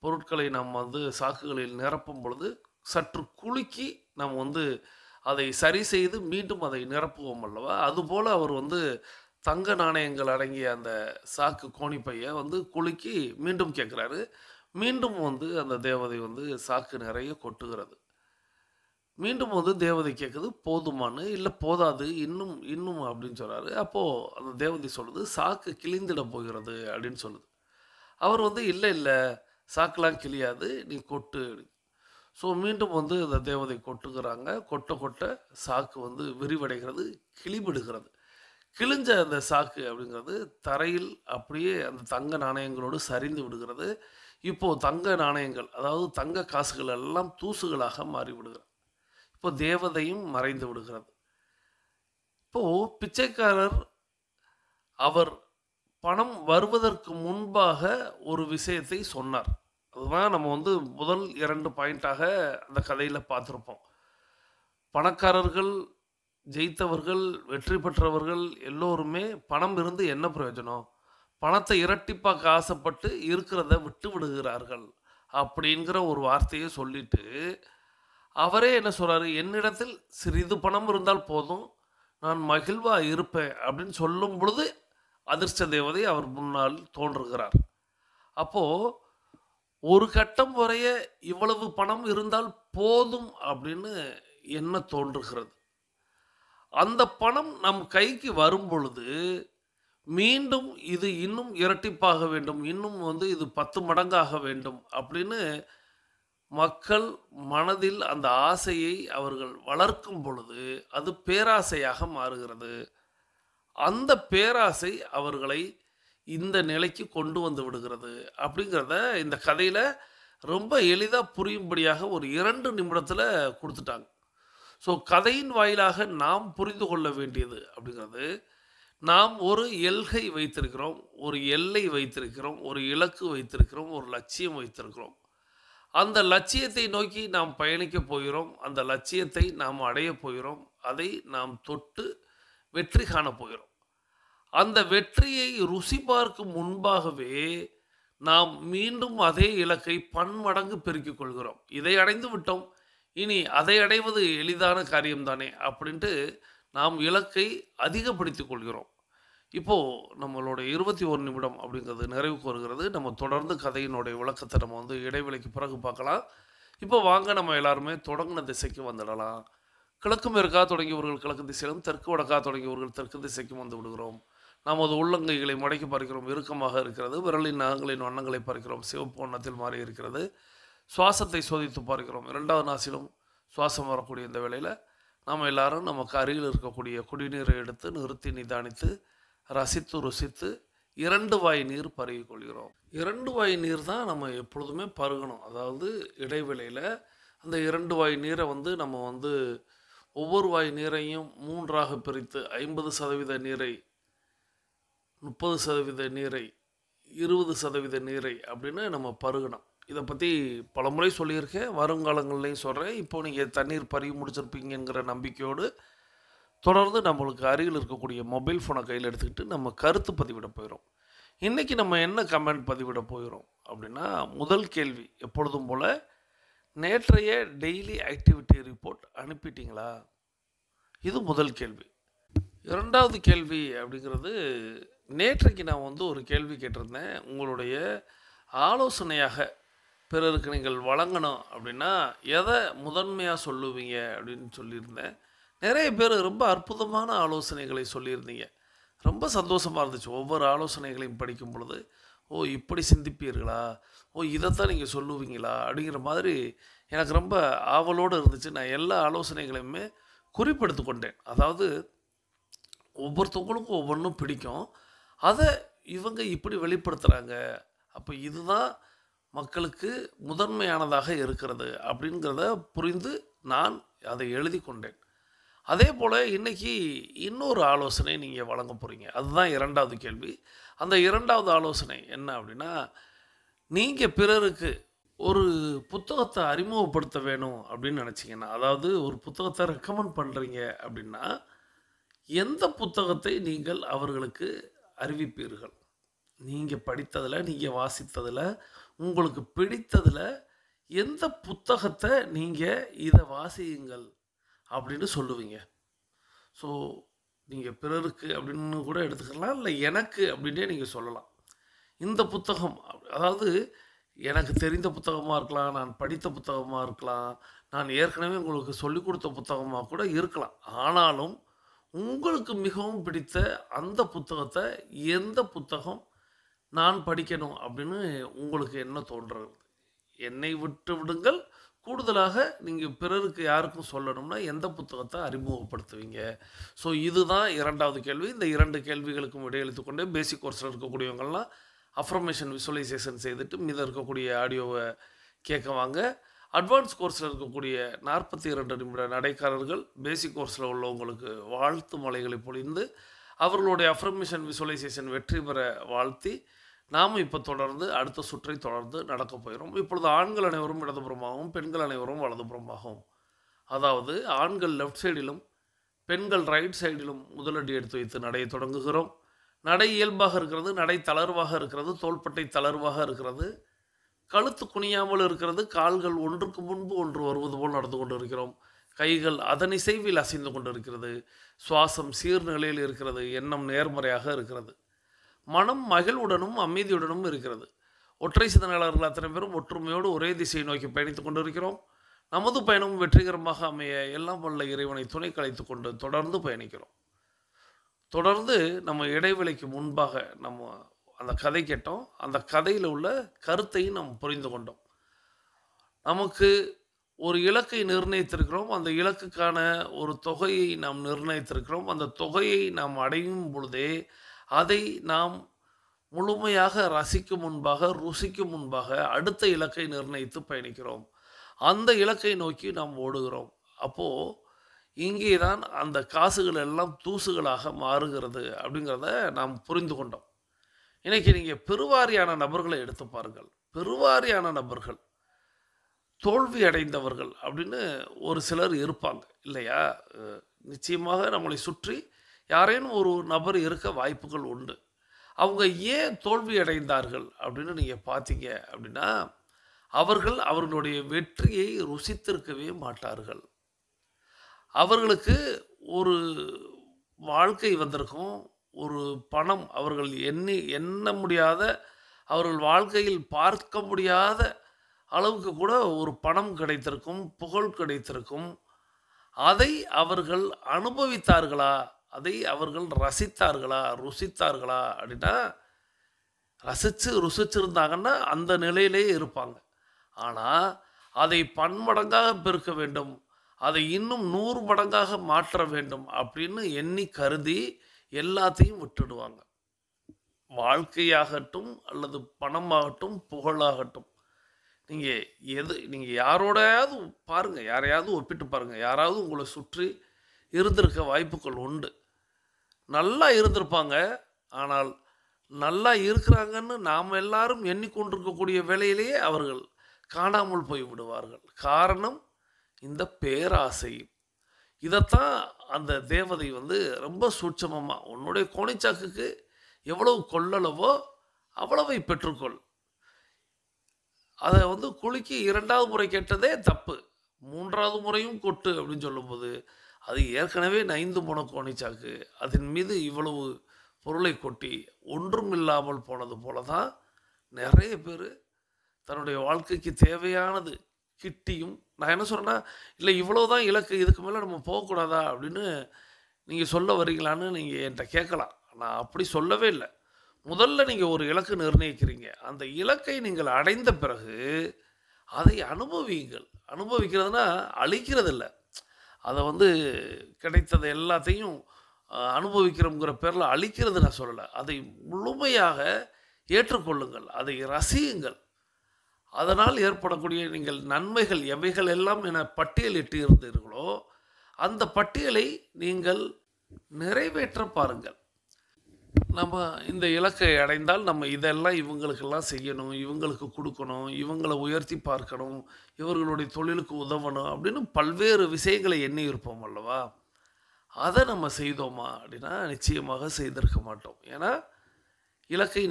பொருட்களை நம்ம சாக்குகளில் நிரப்பும் பொழுது சற்று குலுக்கி நம்ம அதை சரி செய்து மீண்டும் அதை நிரப்புவோம் அல்லவா, அதுபோல் அவர் தங்க நாணயங்கள் அடங்கிய அந்த சாக்கு கோணிப்பையை குலுக்கி மீண்டும் கேட்குறாரு. மீண்டும் அந்த தேவதை சாக்கு நிறைய கொட்டுகிறது. மீண்டும் தேவதை கேட்குது போதுமானு, இல்லை போதாது இன்னும் இன்னும் அப்படின்னு சொல்கிறாரு. அப்போது அந்த தேவதை சொல்லுது சாக்கு கிழிந்திட போகிறது அப்படின்னு சொல்லுது. அவர் இல்லை இல்லை சாக்கெலாம் கிழியாது நீ கொட்டு. ஸோ மீண்டும் அந்த தேவதை கொட்டுகிறாங்க. கொட்ட கொட்ட சாக்கு விரிவடைகிறது, கிழிபிடுகிறது. கிழிஞ்ச அந்த சாக்கு அப்படிங்கிறது தரையில் அப்படியே அந்த தங்க நாணயங்களோடு சரிந்து விடுகிறது. இப்போது தங்க நாணயங்கள் அதாவது தங்க காசுகள் எல்லாம் தூசுகளாக மாறிவிடுகிறது. இப்போ தேவதையும் மறைந்து விடுகிறது. இப்போது பிச்சைக்காரர் அவர் பணம் வருவதற்கு முன்பாக ஒரு விஷயத்தை சொன்னார். அதுதான் நம்ம முதல் 2 பாயிண்டாக அந்த கதையில் பார்த்துருப்போம். பணக்காரர்கள், ஜெயித்தவர்கள், வெற்றி பெற்றவர்கள் எல்லோருமே பணம் இருந்து என்ன பிரயோஜனம், பணத்தை இரட்டிப்பாக்க ஆசைப்பட்டு இருக்கிறத விட்டு விடுகிறார்கள் அப்படிங்கிற ஒரு வார்த்தையை சொல்லிட்டு அவரே என்ன சொல்கிறாரு, என்னிடத்தில் சிறிது பணம் இருந்தால் போதும் நான் மகிழ்வாக இருப்பேன் அப்படின்னு சொல்லும் பொழுது அதிர்ஷ்ட தேவதை அவர் முன்னால் தோன்றுகிறார். அப்போது ஒரு கட்டம் வரைய இவ்வளவு பணம் இருந்தால் போதும் அப்படின்னு என்ன தோன்றுகிறது. அந்த பணம் நம் கைக்கு வரும் பொழுது மீண்டும் இது இன்னும் இரட்டிப்பாக வேண்டும், இன்னும் இது 10 மடங்காக வேண்டும் அப்படின்னு மக்கள் மனதில் அந்த ஆசையை அவர்கள் வளர்க்கும் பொழுது அது பேராசையாக மாறுகிறது. அந்த பேராசை அவர்களை இந்த நிலைக்கு கொண்டு வந்து விடுகிறது அப்படிங்கிறத இந்த கதையில் ரொம்ப எளிதாக புரியும்படியாக ஒரு 2 நிமிடத்தில் கொடுத்துட்டாங்க. ஸோ கதையின் வாயிலாக நாம் புரிந்து கொள்ள வேண்டியது அப்படிங்கிறது, நாம் ஒரு எல்கை வைத்திருக்கிறோம், ஒரு எல்லை வைத்திருக்கிறோம், ஒரு இலக்கு வைத்திருக்கிறோம், ஒரு லட்சியம் வைத்திருக்கிறோம். அந்த லட்சியத்தை நோக்கி நாம் பயணிக்க போகிறோம், அந்த லட்சியத்தை நாம் அடைய போகிறோம், அதை நாம் தொட்டு வெற்றி காண போகிறோம். அந்த வெற்றியை ருசி பார்க்கும் முன்பாகவே நாம் மீண்டும் அதே இலக்கை பன்மடங்கு பெருக்கிக் கொள்கிறோம். இதை அடைந்து விட்டோம், இனி அதை அடைவது எளிதான காரியம்தானே அப்படின்ட்டு நாம் இலக்கை அதிகப்படுத்திக் கொள்கிறோம். இப்போது நம்மளோட 21 நிமிடம் அப்படிங்கிறது நிறைவுக்கு வருகிறது. நம்ம தொடர்ந்து கதையினுடைய விளக்கத்தை நம்ம இடைவெளிக்கு பிறகு பார்க்கலாம். இப்போ வாங்க நம்ம எல்லாருமே தொடங்கின திசைக்கு வந்துடலாம். கிழக்கு மேற்காக தொடங்கியவர்கள் கிழக்கு திசையிலும், தெற்கு வடக்காக தொடங்கியவர்கள் தெற்கு திசைக்கும் வந்து விடுகிறோம். நமது உள்ளங்கைகளை மடக்கி பார்க்கிறோம், இறுக்கமாக இருக்கிறது. விரலின் நகங்களின் வண்ணங்களை பார்க்கிறோம், சிவப்பு வண்ணத்தில் மாறி இருக்கிறது. சுவாசத்தை சோதித்து பார்க்கிறோம், 2வது நாசிலும் சுவாசம் வரக்கூடிய இந்த வேளையில் நாம் எல்லாரும் நமக்கு அருகில் இருக்கக்கூடிய குடிநீரை எடுத்து நிறுத்தி நிதானித்து ரசித்து ருசித்து 2 வாய் நீர் பருகி கொள்கிறோம். 2 வாய் நீர் தான் நம்ம எப்பொழுதுமே பருகணும். அதாவது இடைவேளையில் அந்த 2 வாய் நீரை நம்ம ஒவ்வொரு வாய் நீரையும் 3ஆக பிரித்து 50% நீரை, 30% நீரை, 20% நீரை அப்படின்னு நம்ம பருகணும். இதை பற்றி பலமுறை சொல்லியிருக்கேன், வருங்காலங்கள்லையும் சொல்கிறேன். இப்போது நீங்கள் தண்ணீர் பருகி முடிச்சிருப்பீங்கிற நம்பிக்கையோடு தொடர்ந்து நம்மளுக்கு அருகில் இருக்கக்கூடிய மொபைல் ஃபோனை கையில் எடுத்துக்கிட்டு நம்ம கருத்து பதிவிட போயிடும். இன்றைக்கி நம்ம என்ன கமெண்ட் பதிவிட போயிடும் அப்படின்னா, முதல் கேள்வி எப்பொழுதும் போல், நேற்றைய டெய்லி ஆக்டிவிட்டி ரிப்போர்ட் அனுப்பிட்டீங்களா? இது முதல் கேள்வி. 2வது கேள்வி அப்படிங்கிறது, நேற்றைக்கு நான் ஒரு கேள்வி கேட்டிருந்தேன். உங்களுடைய ஆலோசனையாக பிறருக்கு நீங்கள் வழங்கணும் அப்படின்னா எதை முதன்மையாக சொல்லுவீங்க அப்படின்னு சொல்லியிருந்தேன். நிறைய பேர் ரொம்ப அற்புதமான ஆலோசனைகளை சொல்லியிருந்தீங்க. ரொம்ப சந்தோஷமாக இருந்துச்சு. ஒவ்வொரு ஆலோசனைகளையும் படிக்கும் பொழுது, ஓ இப்படி சிந்திப்பீர்களா, ஓ இதைத்தான் நீங்கள் சொல்லுவீங்களா அப்படிங்கிற மாதிரி எனக்கு ரொம்ப ஆவலோடு இருந்துச்சு. நான் எல்லா ஆலோசனைகளையுமே குறிப்பெடுத்து கொண்டேன். அதாவது ஒவ்வொருத்தவங்களுக்கும் ஒவ்வொன்றும் பிடிக்கும். அதை இவங்க இப்படி வெளிப்படுத்துகிறாங்க, அப்போ இதுதான் மக்களுக்கு முதன்மையானதாக இருக்கிறது அப்படிங்கிறத புரிந்து நான் அதை எழுதி கொண்டேன். அதே போல் இன்றைக்கி இன்னொரு ஆலோசனை நீங்கள் வழங்க போகிறீங்க. அதுதான் 2வது கேள்வி. அந்த 2வது ஆலோசனை என்ன அப்படின்னா, நீங்கள் பிறருக்கு ஒரு புத்தகத்தை அறிமுகப்படுத்த வேணும் அப்படின்னு நினச்சிங்கன்னா, அதாவது ஒரு புத்தகத்தை ரெக்கமெண்ட் பண்ணுறீங்க அப்படின்னா, எந்த புத்தகத்தை நீங்கள் அவர்களுக்கு அறிவிப்பீர்கள்? நீங்கள் படித்ததில், நீங்கள் வாசித்ததில், உங்களுக்கு பிடித்ததில் எந்த புத்தகத்தை நீங்கள் இதை வாசியுங்கள் அப்படின்னு சொல்லுவீங்க? ஸோ நீங்கள் பிறருக்கு அப்படின்னு கூட எடுத்துக்கலாம், இல்லை எனக்கு அப்படின்னே நீங்கள் சொல்லலாம். இந்த புத்தகம் அதாவது எனக்கு தெரிந்த புத்தகமாக இருக்கலாம், நான் படித்த புத்தகமாக இருக்கலாம், நான் ஏற்கனவே உங்களுக்கு சொல்லிக் கொடுத்த புத்தகமாக கூட இருக்கலாம். ஆனாலும் உங்களுக்கு மிகவும் பிடித்த அந்த புத்தகத்தை எந்த புத்தகம் நான் படிக்கணும் அப்படின்னு உங்களுக்கு என்ன தோன்றுறது? என்னை விட்டு விடுங்கள். கூடுதலாக நீங்கள் பிறருக்கு யாருக்கும் சொல்லணும்னா எந்த புத்தகத்தை அறிமுகப்படுத்துவீங்க? ஸோ இதுதான் 2வது கேள்வி. இந்த 2 கேள்விகளுக்கும் விடையளித்து கொண்டே பேசிக் கோர்ஸில் இருக்கக்கூடியவங்கள்லாம் அஃபர்மேஷன் விசுவலைசேஷன் செய்துட்டு மீதம் இருக்கக்கூடிய ஆடியோவை கேட்க வாங்க. அட்வான்ஸ் கோர்ஸில் இருக்கக்கூடிய 42 நிமிட நடைக்காரர்கள் பேசிக் கோர்ஸில் உள்ளவங்களுக்கு வாழ்த்து மலைகளை பொழிந்து அவர்களுடைய அஃபர்மேஷன் விசுவலைசேஷன் வெற்றி பெற வாழ்த்தி நாம் இப்போ தொடர்ந்து அடுத்த சுற்றை தொடர்ந்து நடக்க போகிறோம். இப்பொழுது ஆண்கள் அனைவரும் இடதுபுறமாகவும் பெண்கள் அனைவரும் வலதுபுறமாகவும், அதாவது ஆண்கள் லெஃப்ட் சைடிலும் பெண்கள் ரைட் சைடிலும் முதலடி எடுத்து வைத்து நடையை தொடங்குகிறோம். நடை இயல்பாக இருக்கிறது, நடை தளர்வாக இருக்கிறது, தோள்பட்டை தளர்வாக இருக்கிறது, கழுத்து குனியாமல் இருக்கிறது, கால்கள் ஒன்றுக்கு முன்பு ஒன்று வருவது போல் நடந்து கொண்டு இருக்கிறோம். கைகள் அதன் இசைவில் அசைந்து கொண்டு இருக்கிறது. சுவாசம் சீர்நிலையில் இருக்கிறது. எண்ணம் நேர்மறையாக இருக்கிறது. மனம் மகிழ்வுடனும் அமைதியுடனும் இருக்கிறது. ஒற்றை சிந்தனையாளர்கள் அத்தனை பேரும் ஒற்றுமையோடு ஒரே திசையை நோக்கி பயணித்து கொண்டிருக்கிறோம். நமது பயணம் வெற்றிகரமாக அமைய எல்லாம் வல்ல இறைவனை துணை கலைத்து கொண்டு தொடர்ந்து பயணிக்கிறோம். தொடர்ந்து நம்ம இடைவெளிக்கு முன்பாக நம்ம அந்த கதை கேட்டோம். அந்த கதையில் உள்ள கருத்தையும் நாம் புரிந்து கொண்டோம். நமக்கு ஒரு இலக்கை நிர்ணயித்திருக்கிறோம். அந்த இலக்குக்கான ஒரு தொகையை நாம் நிர்ணயித்திருக்கிறோம். அந்த தொகையை நாம் அடையும் பொழுதே அதை நாம் முழுமையாக ரசிக்கும் முன்பாக, ருசிக்கும் முன்பாக அடுத்த இலக்கை நிர்ணயித்து பயணிக்கிறோம். அந்த இலக்கை நோக்கி நாம் ஓடுகிறோம். அப்போது இங்கே தான் அந்த காசுகள் எல்லாம் தூசுகளாக மாறுகிறது அப்படிங்கிறத நாம் புரிந்து கொண்டோம். இன்றைக்கி நீங்கள் பெருவாரியான நபர்களை எடுத்து பாருங்கள். பெருவாரியான நபர்கள் தோல்வி அடைந்தவர்கள் அப்படின்னு ஒரு சிலர் இருப்பாங்க இல்லையா? நிச்சயமாக நம்மளை சுற்றி யாரேனும் ஒரு நபர் இருக்க வாய்ப்புகள் உண்டு. அவங்க ஏன் தோல்வி அடைந்தார்கள் அப்படின்னு நீங்கள் பார்த்தீங்க அப்படின்னா, அவர்கள் அவர்களுடைய வெற்றியை ருசித்திருக்கவே மாட்டார்கள். அவர்களுக்கு ஒரு வாழ்க்கை வந்திருக்கும், ஒரு பணம் அவர்கள் எண்ண முடியாத, அவர்கள் வாழ்க்கையில் பார்க்க முடியாத அளவுக்கு கூட ஒரு பணம் கிடைத்திருக்கும், புகழ் கிடைத்திருக்கும். அதை அவர்கள் அனுபவித்தார்களா? அதை அவர்கள் ரசித்தார்களா, ருசித்தார்களா அப்படின்னா, ருசிச்சிருந்தாங்கன்னா அந்த நிலையிலே இருப்பாங்க. ஆனால் அதை பன்மடங்காக பெருக்க வேண்டும், அதை இன்னும் 100 மடங்காக மாற்ற வேண்டும் அப்படின்னு எண்ணி கருதி எல்லாத்தையும் விட்டுடுவாங்க. வாழ்க்கையாகட்டும் அல்லது பணமாகட்டும் புகழாகட்டும், நீங்கள் யாரோடையாவது பாருங்கள், யாரையாவது ஒப்பிட்டு பாருங்கள். யாராவது உங்களை சுற்றி இருந்திருக்க வாய்ப்புகள் உண்டு. நல்லா இருந்திருப்பாங்க, ஆனால் நல்லா இருக்கிறாங்கன்னு நாம் எல்லாரும் எண்ணிக்கொண்டிருக்கக்கூடிய வேளையிலேயே அவர்கள் காணாமல் போய் விடுவார்கள். காரணம் இந்த பேராசை. இதைத்தான் அந்த தேவதை ரொம்ப சூட்சமமாக, உன்னுடைய கோணிச்சாக்குக்கு எவ்வளவு கொள்ளளவோ அவ்வளவை பெற்றுக்கொள். அதை குலுக்கி 2வது முறை கேட்டதே தப்பு, 3வது முறையும் கொட்டு அப்படின்னு சொல்லும்போது அது ஏற்கனவே 9 போன கோணிச்சாக்கு, அதன் மீது இவ்வளவு பொருளை கொட்டி ஒன்றும் இல்லாமல் போனது போல தான் நிறைய பேர் தன்னுடைய வாழ்க்கைக்கு தேவையானது கிட்டியும், நான் என்ன சொல்றேன்னா, இல்லை இவ்வளோதான் இலக்கு, இதுக்கு மேலே நம்ம போகக்கூடாதா அப்படின்னு நீங்கள் சொல்ல வரீங்களான்னு நீங்கள் என்கிட்ட கேட்கலாம். நான் அப்படி சொல்லவே இல்லை. முதல்ல நீங்கள் ஒரு இலக்கு நிர்ணயிக்கிறீங்க. அந்த இலக்கை நீங்கள் அடைந்த பிறகு அதை அனுபவியுங்கள். அனுபவிக்கிறதுனா அழிக்கிறது இல்லை. அதை கிடைத்தது எல்லாத்தையும் அனுபவிக்கிறோங்கிற பேரில் அழிக்கிறது நான் சொல்லலை. அதை முழுமையாக ஏற்றுக்கொள்ளுங்கள், அதை ரசியுங்கள். அதனால் ஏற்படக்கூடிய நீங்கள் நன்மைகள் எவைகள் எல்லாம் என பட்டியலிட்டு இருந்தீர்களோ அந்த பட்டியலை நீங்கள் நிறைவேற்ற பாருங்கள். நம்ம இந்த இலக்கை அடைந்தால் நம்ம இதெல்லாம் இவங்களுக்கெல்லாம் செய்யணும், இவங்களுக்கு கொடுக்கணும், இவங்களை உயர்த்தி பார்க்கணும், இவர்களுடைய தொழிலுக்கு உதவணும் அப்படின்னு பல்வேறு விஷயங்களை எண்ணி இருப்போம் அல்லவா? அதை நம்ம செய்தோமா அப்படின்னா நிச்சயமாக செய்திருக்க மாட்டோம். ஏன்னா இலக்கை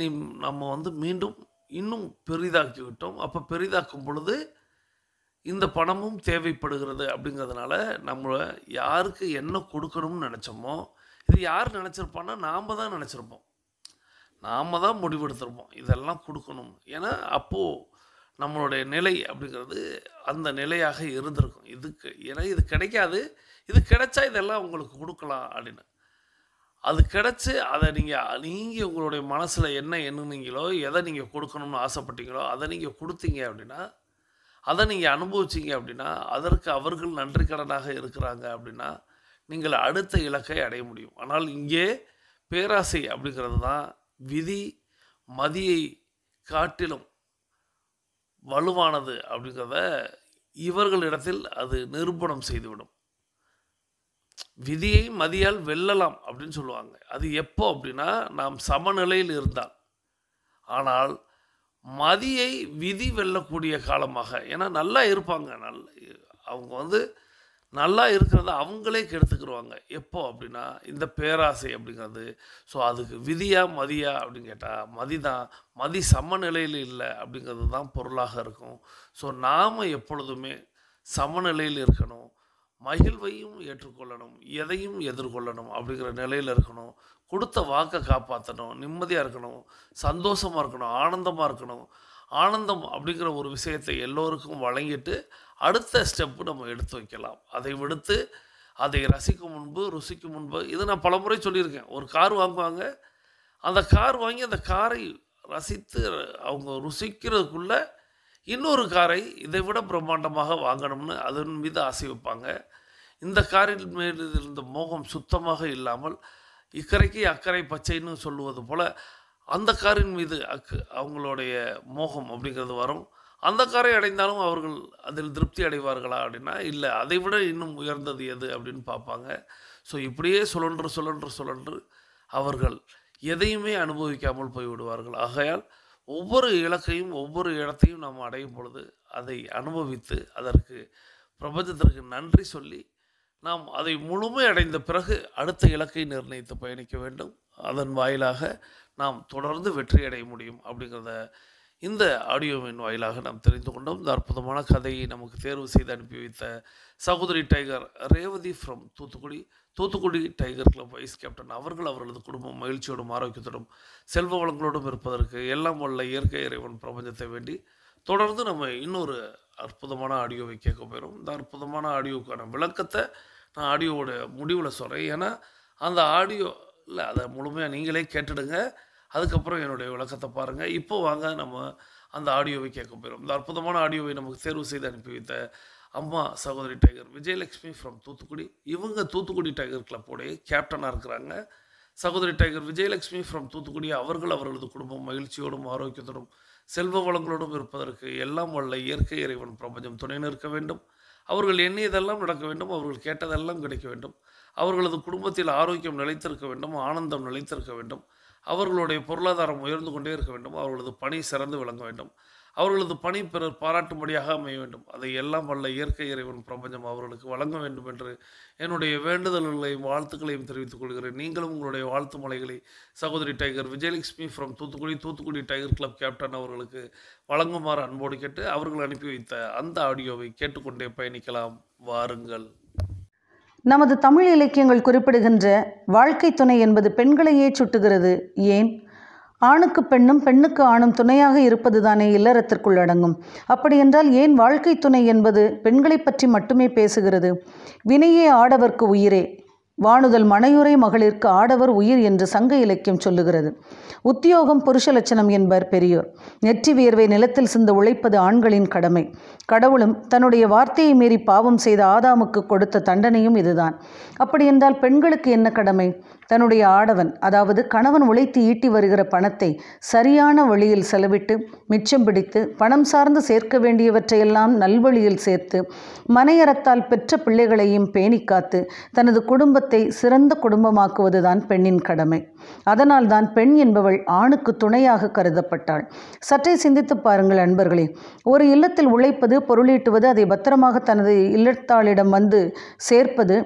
நம்ம மீண்டும் இன்னும் பெரிதாக்கி விட்டோம். அப்போ பெரிதாக்கும் பொழுது இந்த பணமும் தேவைப்படுகிறது. அப்படிங்கிறதுனால நம்ம யாருக்கு என்ன கொடுக்கணும்னு நினச்சோமோ, இது யார் நினச்சிருப்பான்னா நாம் தான் நினச்சிருப்போம், நாம் தான் முடிவெடுத்திருப்போம் இதெல்லாம் கொடுக்கணும். ஏன்னா அப்போது நம்மளுடைய நிலை அப்படிங்கிறது அந்த நிலையாக இருந்திருக்கும். ஏன்னா இது கிடைக்காது, இது கிடைச்சா இதெல்லாம் உங்களுக்கு கொடுக்கலாம் அப்படின்னு. அது கிடச்சி அதை நீங்கள் உங்களுடைய மனசில் என்ன எண்ணுனீங்களோ, எதை நீங்கள் கொடுக்கணும்னு ஆசைப்பட்டீங்களோ அதை நீங்கள் கொடுத்தீங்க அப்படின்னா, அதை நீங்கள் அனுபவிச்சிங்க அப்படின்னா, அதற்கு அவர்கள் நன்றி கடனாக இருக்கிறாங்க அப்படின்னா நீங்கள் அடுத்த இலக்கை அடைய முடியும். ஆனால் இங்கே பேராசை அப்படிங்கிறது தான் விதி மதியை காட்டிலும் வலுவானது அப்படிங்கிறத இவர்களிடத்தில் அது நிரூபணம் செய்துவிடும். விதியை மதியால் வெல்லலாம் அப்படின்னு சொல்லுவாங்க. அது எப்போ அப்படின்னா நாம் சமநிலையில் இருந்தால். ஆனால் மதியை விதி வெல்லக்கூடிய காலமாக, ஏன்னா நல்லா இருப்பாங்க, அவங்க நல்லா இருக்கிறத அவங்களே கெடுத்துக்கிடுவாங்க. எப்போ அப்படின்னா இந்த பேராசை அப்படிங்கிறது. ஸோ அதுக்கு விதியா மதியா அப்படின்னு கேட்டால் மதி தான். மதி சமநிலையில் இல்லை அப்படிங்கிறது தான் பொருளாக இருக்கும். ஸோ நாம் எப்பொழுதுமே சமநிலையில் இருக்கணும், மகிழ்வையும் ஏற்றுக்கொள்ளணும், எதையும் எதிர்கொள்ளணும் அப்படிங்கிற நிலையில் இருக்கணும். கொடுத்த வாக்கை காப்பாற்றணும், நிம்மதியாக இருக்கணும், சந்தோஷமாக இருக்கணும், ஆனந்தமாக இருக்கணும். ஆனந்தம் அப்படிங்கிற ஒரு விஷயத்தை எல்லோருக்கும் வழங்கிட்டு அடுத்த ஸ்டெப்பு நம்ம எடுத்து வைக்கலாம். அதை விடுத்து அதை ரசிக்கும் முன்பு ருசிக்கும் முன்பு, இது நான் பலமுறை சொல்லியிருக்கேன். ஒரு கார் வாங்குவாங்க, அந்த கார் வாங்கி அந்த காரை ரசித்து அவங்க ருசிக்கிறதுக்குள்ள இன்னொரு காரை இதை விட பிரம்மாண்டமாக வாங்கணும்னு அதன் மீது ஆசை வைப்பாங்க. இந்த காரின் மீது இருந்த மோகம் சுத்தமாக இல்லாமல் இக்கரைக்கு அக்கறை பச்சைன்னு சொல்லுவது போல் அந்த காரின் மீது அவங்களுடைய மோகம் அப்படிங்கிறது வரும். அந்த காரை அடைந்தாலும் அவர்கள் அதில் திருப்தி அடைவார்களா அப்படின்னா இல்லை, அதை விட இன்னும் உயர்ந்தது எது அப்படின்னு பார்ப்பாங்க. ஸோ இப்படியே சுழன்று அவர்கள் எதையுமே அனுபவிக்காமல் போய்விடுவார்கள். ஆகையால் ஒவ்வொரு இலக்கையும் ஒவ்வொரு இடத்தையும் நாம் அடையும் பொழுது அதை அனுபவித்து அதற்கு பிரபஞ்சத்திற்கு நன்றி சொல்லி நாம் அதை முழுமை அடைந்த பிறகு அடுத்த இலக்கை நிர்ணயித்து பயணிக்க வேண்டும். அதன் வாயிலாக நாம் தொடர்ந்து வெற்றி அடைய முடியும் அப்படிங்கிறத இந்த ஆடியோவின் வாயிலாக நாம் தெரிந்து கொண்டோம். இந்த அற்புதமான கதையை நமக்கு தேர்வு செய்து அனுப்பி வைத்த சகோதரி tiger Revathi from Thoothukudi tiger club vice captain அவர்களது குடும்பம் மகிழ்ச்சியோடும் ஆரோக்கியத்தோடும் செல்வ வளங்களோடும் இருப்பதற்கு எல்லாம் வல்ல இயற்கை இறைவன் பிரபஞ்சத்தை வேண்டி தொடர்ந்து நம்ம இன்னொரு அற்புதமான ஆடியோவை கேட்க போயிடும். இந்த அற்புதமான ஆடியோவுக்கான விளக்கத்தை நான் ஆடியோவோட முடிவில் சொல்கிறேன். ஏன்னா அந்த ஆடியோவில் அதை முழுமையாக நீங்களே கேட்டுடுங்க, அதுக்கப்புறம் என்னுடைய விளக்கத்தை பாருங்கள். இப்போ வாங்க நம்ம அந்த ஆடியோவை கேட்க போயிடும். இந்த அற்புதமான ஆடியோவை நமக்கு தேர்வு செய்து அனுப்பி வைத்த அம்மா சகோதரி டைகர் விஜயலட்சுமி ஃப்ரம் தூத்துக்குடி. இவங்க தூத்துக்குடி டைகர் கிளப்போடைய கேப்டனாக இருக்கிறாங்க. சகோதரி டைகர் விஜயலட்சுமி ஃப்ரம் தூத்துக்குடி அவர்களது குடும்பம் மகிழ்ச்சியோடும் ஆரோக்கியத்தோடும் செல்வ வளங்களோடும் இருப்பதற்கு எல்லாம் வல்ல இயற்கை இறைவன் பிரபஞ்சம் துணை நிற்க வேண்டும். அவர்கள் எண்ணியதெல்லாம் நடக்க வேண்டும், அவர்கள் கேட்டதெல்லாம் கிடைக்க வேண்டும். அவர்களது குடும்பத்தில் ஆரோக்கியம் நிலைத்திருக்க வேண்டும், ஆனந்தம் நிலைத்திருக்க வேண்டும். அவர்களுடைய பொருளாதாரம் உயர்ந்து கொண்டே இருக்க வேண்டும். அவர்களது பணி சிறந்து விளங்க வேண்டும். அவர்களது பணி பிறர் பாராட்டும்படியாக அமைய வேண்டும். அதை எல்லாம் வல்ல இயற்கை இறைவன் பிரபஞ்சம் அவர்களுக்கு வழங்க வேண்டும் என்று என்னுடைய வேண்டுதல்களையும் வாழ்த்துக்களையும் தெரிவித்துக் கொள்கிறேன். நீங்களும் உங்களுடைய வாழ்த்து மலைகளை சகோதரி tiger Vijayalakshmi from Thoothukudi tiger club captain அவர்களுக்கு வழங்குமாறு அன்போடு கேட்டு அவர்கள் அனுப்பி வைத்த அந்த ஆடியோவை கேட்டுக்கொண்டே பயணிக்கலாம். வாருங்கள். நமது தமிழ் இலக்கியங்கள் குறிப்பிடுகின்ற வாழ்க்கை துணை என்பது பெண்களையே சுட்டுகிறது. ஏன்? ஆணுக்கு பெண்ணும் பெண்ணுக்கு ஆணும் துணையாக இருப்பதுதானே இல்லறத்திற்குள் அடங்கும். அப்படியென்றால் ஏன் வாழ்க்கை துணை என்பது பெண்களை பற்றி மட்டுமே பேசுகிறது? வினையே ஆடவர்க்கு உயிரே, வாணுதல் மனையுறை மகளிர்க்கு ஆடவர் உயிர் என்று சங்க இலக்கியம் சொல்லுகிறது. உத்தியோகம் புருஷ லட்சணம் என்பர் பெரியோர். நெற்றி வியர்வை நிலத்தில் சிந்து உழைப்பது ஆண்களின் கடமை. கடவுளும் தன்னுடைய வார்த்தையை மீறி பாவம் செய்த ஆதாமுக்கு கொடுத்த தண்டனையும் இதுதான். அப்படியென்றால் பெண்களுக்கு என்ன கடமை? தன்னுடைய ஆடவன், அதாவது கணவன் உழைத்து ஈட்டி வருகிற பணத்தை சரியான வழியில் செலவிட்டு மிச்சம் பிடித்து பணம் சார்ந்து சேர்க்க வேண்டியவற்றையெல்லாம் நல்வழியில் சேர்த்து மனையறத்தால் பெற்ற பிள்ளைகளையும் பேணி காத்து தனது குடும்பத்தை சிறந்த குடும்பமாக்குவதுதான் பெண்ணின் கடமை. அதனால்தான் பெண் என்பவள் ஆணுக்கு துணையாக கருதப்பட்டாள். சற்றே சிந்தித்து பாருங்கள் அன்பர்களே. ஒரு இல்லத்தில் உழைப்பது, பொருளீட்டுவது, அதை பத்திரமாக தனது இல்லத்தாளிடம் வந்து சேர்ப்பது